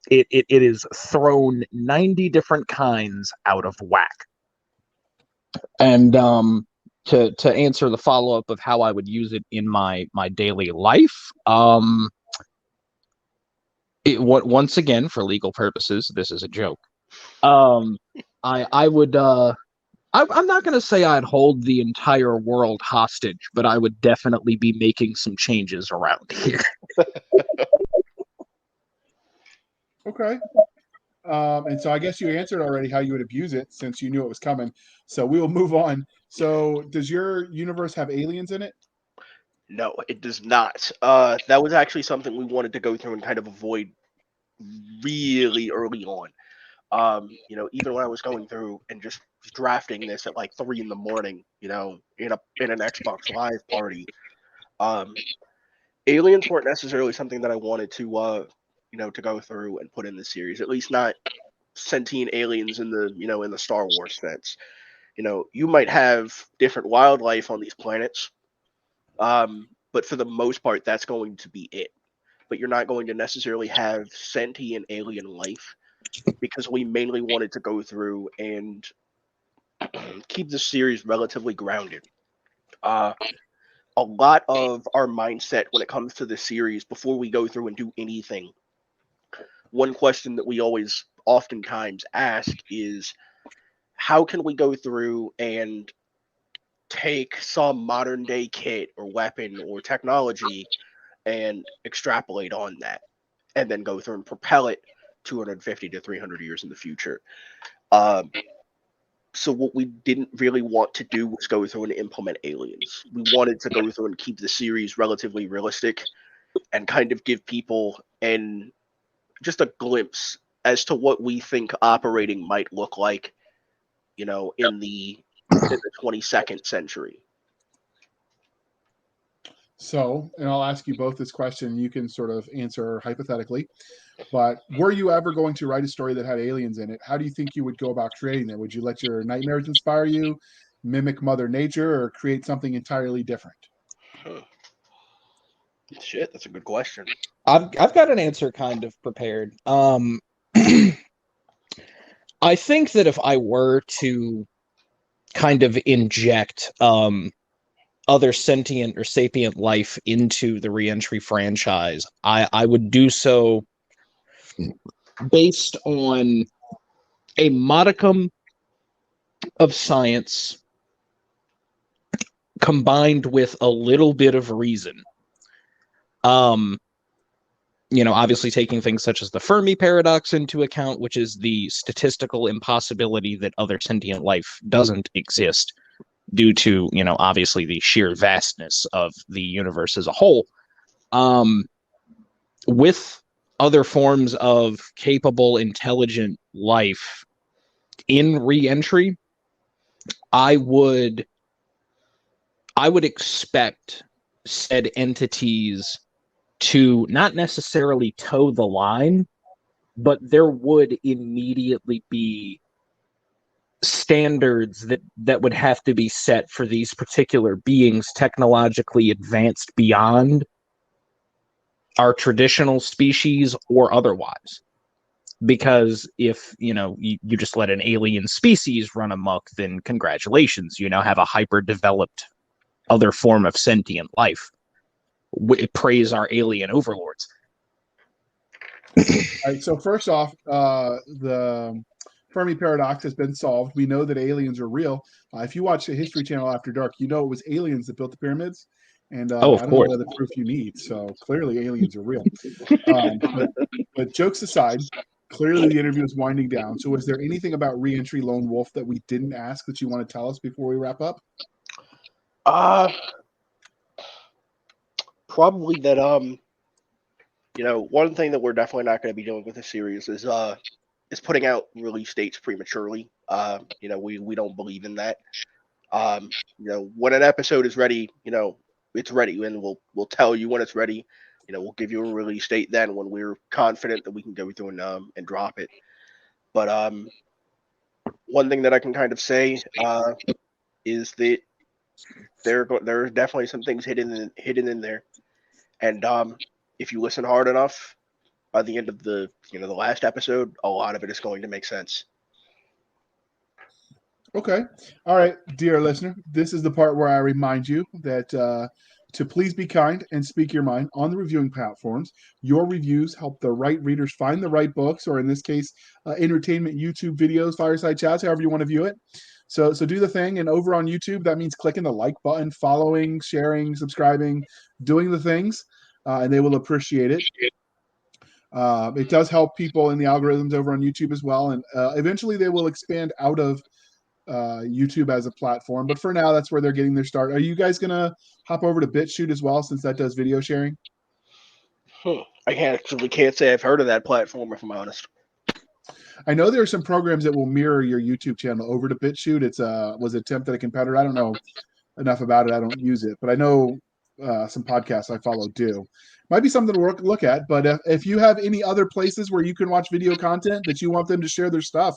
It is thrown 90 different kinds out of whack. And to answer the follow-up of how I would use it in my daily life, once again, for legal purposes, this is a joke. I would I'm not going to say I'd hold the entire world hostage, but I would definitely be making some changes around here. Okay. And so I guess you answered already how you would abuse it since you knew it was coming. So we will move on. So does your universe have aliens in it? No, it does not. That was actually something we wanted to go through and kind of avoid really early on. Even when I was going through and just drafting this at like 3 a.m, in an Xbox Live party, aliens weren't necessarily something that I wanted to to go through and put in the series. At least not sentient aliens in the Star Wars sense. You might have different wildlife on these planets, but for the most part, that's going to be it. But you're not going to necessarily have sentient alien life, because we mainly wanted to go through and keep the series relatively grounded. A lot of our mindset when it comes to the series, before we go through and do anything, one question that we always oftentimes ask is, how can we go through and take some modern day kit or weapon or technology and extrapolate on that, and then go through and propel it 250 to 300 years in the future. So what we didn't really want to do was go through and implement aliens. We wanted to go through and keep the series relatively realistic and kind of give people just a glimpse as to what we think operating might look like, in the 22nd century. So, and I'll ask you both this question. You can sort of answer hypothetically. But were you ever going to write a story that had aliens in it? How do you think you would go about creating it? Would you let your nightmares inspire you, mimic Mother Nature, or create something entirely different? Shit, that's a good question. I've got an answer kind of prepared. I think that if I were to kind of inject other sentient or sapient life into the Re-Entry franchise, I would do so based on a modicum of science combined with a little bit of reason. Obviously taking things such as the Fermi paradox into account, which is the statistical impossibility that other sentient life doesn't exist due to, obviously the sheer vastness of the universe as a whole. With other forms of capable, intelligent life in Re-Entry, I would expect said entities to not necessarily toe the line, but there would immediately be standards that would have to be set for these particular beings technologically advanced beyond our traditional species or otherwise. Because if, you just let an alien species run amok, then congratulations, you now have a hyper-developed other form of sentient life. Praise our alien overlords. All right, so first off, the Fermi paradox has been solved. We know that aliens are real. If you watch the History Channel After Dark, you know it was aliens that built the pyramids. And I don't know what other proof you need. So clearly aliens are real. But jokes aside, clearly the interview is winding down. So is there anything about Re-Entry Lone Wolf that we didn't ask that you want to tell us before we wrap up? Probably that one thing that we're definitely not going to be doing with the series is putting out release dates prematurely. We don't believe in that. When an episode is ready, it's ready, and we'll tell you when it's ready. we'll give you a release date then when we're confident that we can go through and drop it. But one thing that I can kind of say is that there are definitely some things hidden in there, and if you listen hard enough, by the end of the the last episode, a lot of it is going to make sense. Okay. All right, dear listener, this is the part where I remind you that to please be kind and speak your mind on the reviewing platforms. Your reviews help the right readers find the right books, or in this case, entertainment YouTube videos, fireside chats, however you want to view it. So do the thing. And over on YouTube, that means clicking the like button, following, sharing, subscribing, doing the things, and they will appreciate it. It does help people in the algorithms over on YouTube as well. And eventually they will expand out of YouTube as a platform. But for now, that's where they're getting their start. Are you guys going to hop over to BitChute as well, since that does video sharing? I can't say I've heard of that platform, if I'm honest. I know there are some programs that will mirror your YouTube channel over to BitChute. It's was attempted a competitor. I don't know enough about it. I don't use it, but I know some podcasts I follow do. Might be something to look at. But if you have any other places where you can watch video content that you want them to share their stuff,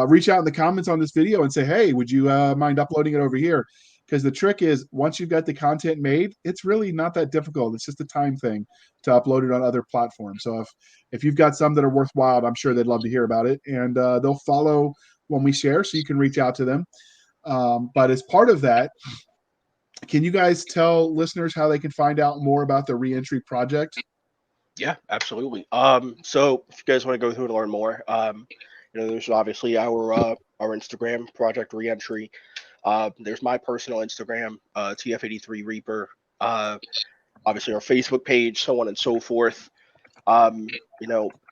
reach out in the comments on this video and say, hey, would you mind uploading it over here? Because the trick is, once you've got the content made, it's really not that difficult. It's just a time thing to upload it on other platforms. So if you've got some that are worthwhile, I'm sure they'd love to hear about it. And they'll follow when we share, so you can reach out to them. But as part of that, can you guys tell listeners how they can find out more about the Reentry project? Yeah, absolutely. So if you guys want to go through and learn more, there's obviously our Instagram, Project Reentry. There's my personal Instagram, TF83 Reaper. Obviously our Facebook page, so on and so forth. I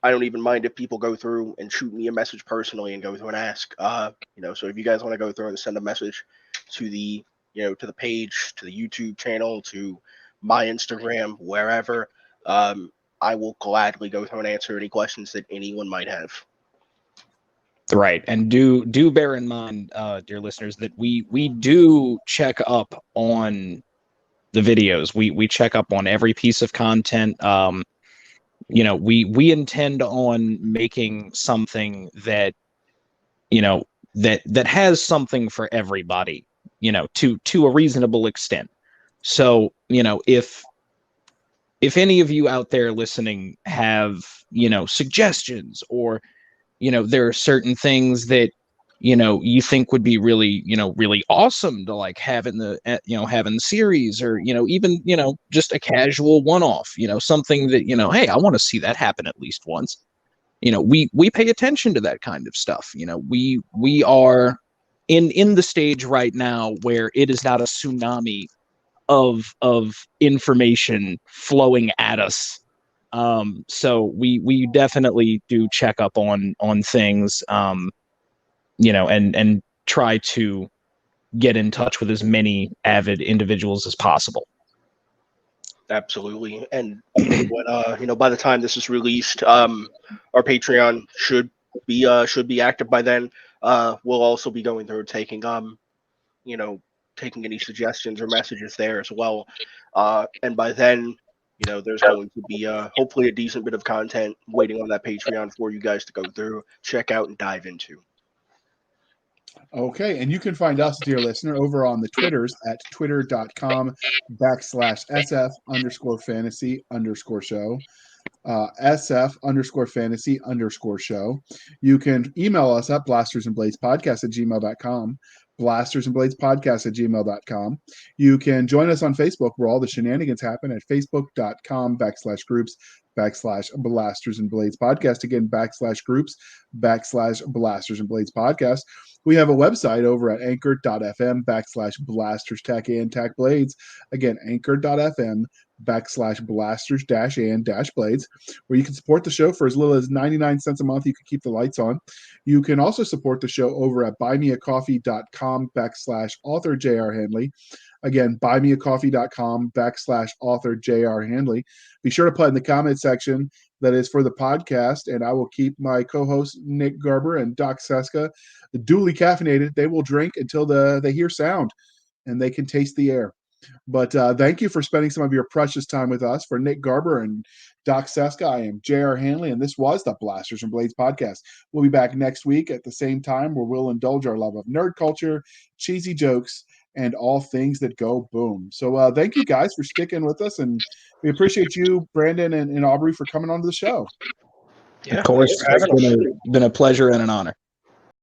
don't even mind if people go through and shoot me a message personally and go through and ask. So if you guys want to go through and send a message to the to the page, to the YouTube channel, to my Instagram, wherever, I will gladly go through and answer any questions that anyone might have. Right, and do bear in mind, dear listeners, that we do check up on the videos. We check up on every piece of content. We intend on making something that that has something for everybody, to a reasonable extent. So if any of you out there listening have suggestions, or there are certain things that you think would be really really awesome to like have in the have in the series, or even just a casual one-off, something that hey, I want to see that happen at least once. We pay attention to that kind of stuff. We are in the stage right now where it is not a tsunami of information flowing at us. So we definitely do check up on things, and try to get in touch with as many avid individuals as possible. Absolutely. And even when by the time this is released, our Patreon should be active by then. We'll also be going through taking taking any suggestions or messages there as well. And by then, there's going to be hopefully a decent bit of content waiting on that Patreon for you guys to go through, check out, and dive into. Okay, and you can find us, dear listener, over on the Twitters at twitter.com/SF_fantasy_show. SF_fantasy_show. You can email us at blastersandbladespodcast@gmail.com. blastersandbladespodcast@gmail.com. You can join us on Facebook, where all the shenanigans happen, at facebook.com/groups/Blasters and Blades Podcast. Again, /groups/Blasters and Blades Podcast. We have a website over at anchor.fm/Blasters and Blades. Again, anchor.fm/Blasters and Blades, where you can support the show for as little as 99 cents a month. You can keep the lights on. You can also support the show over at buymeacoffee.com/author J.R. Handley. Again, buymeacoffee.com/author J.R. Handley. Be sure to put in the comment section that is for the podcast, and I will keep my co-hosts Nick Garber and Doc Cisca duly caffeinated. They will drink until they hear sound and they can taste the air. But thank you for spending some of your precious time with us. For Nick Garber and Doc Cisca, I am J.R. Handley, and this was the Blasters and Blades podcast. We'll be back next week at the same time, where we'll indulge our love of nerd culture, cheesy jokes, and all things that go boom. So thank you guys for sticking with us, and we appreciate you, Brandon and Aubrey, for coming on to the show. Yeah, Of course, thanks for having us. been a pleasure and an honor.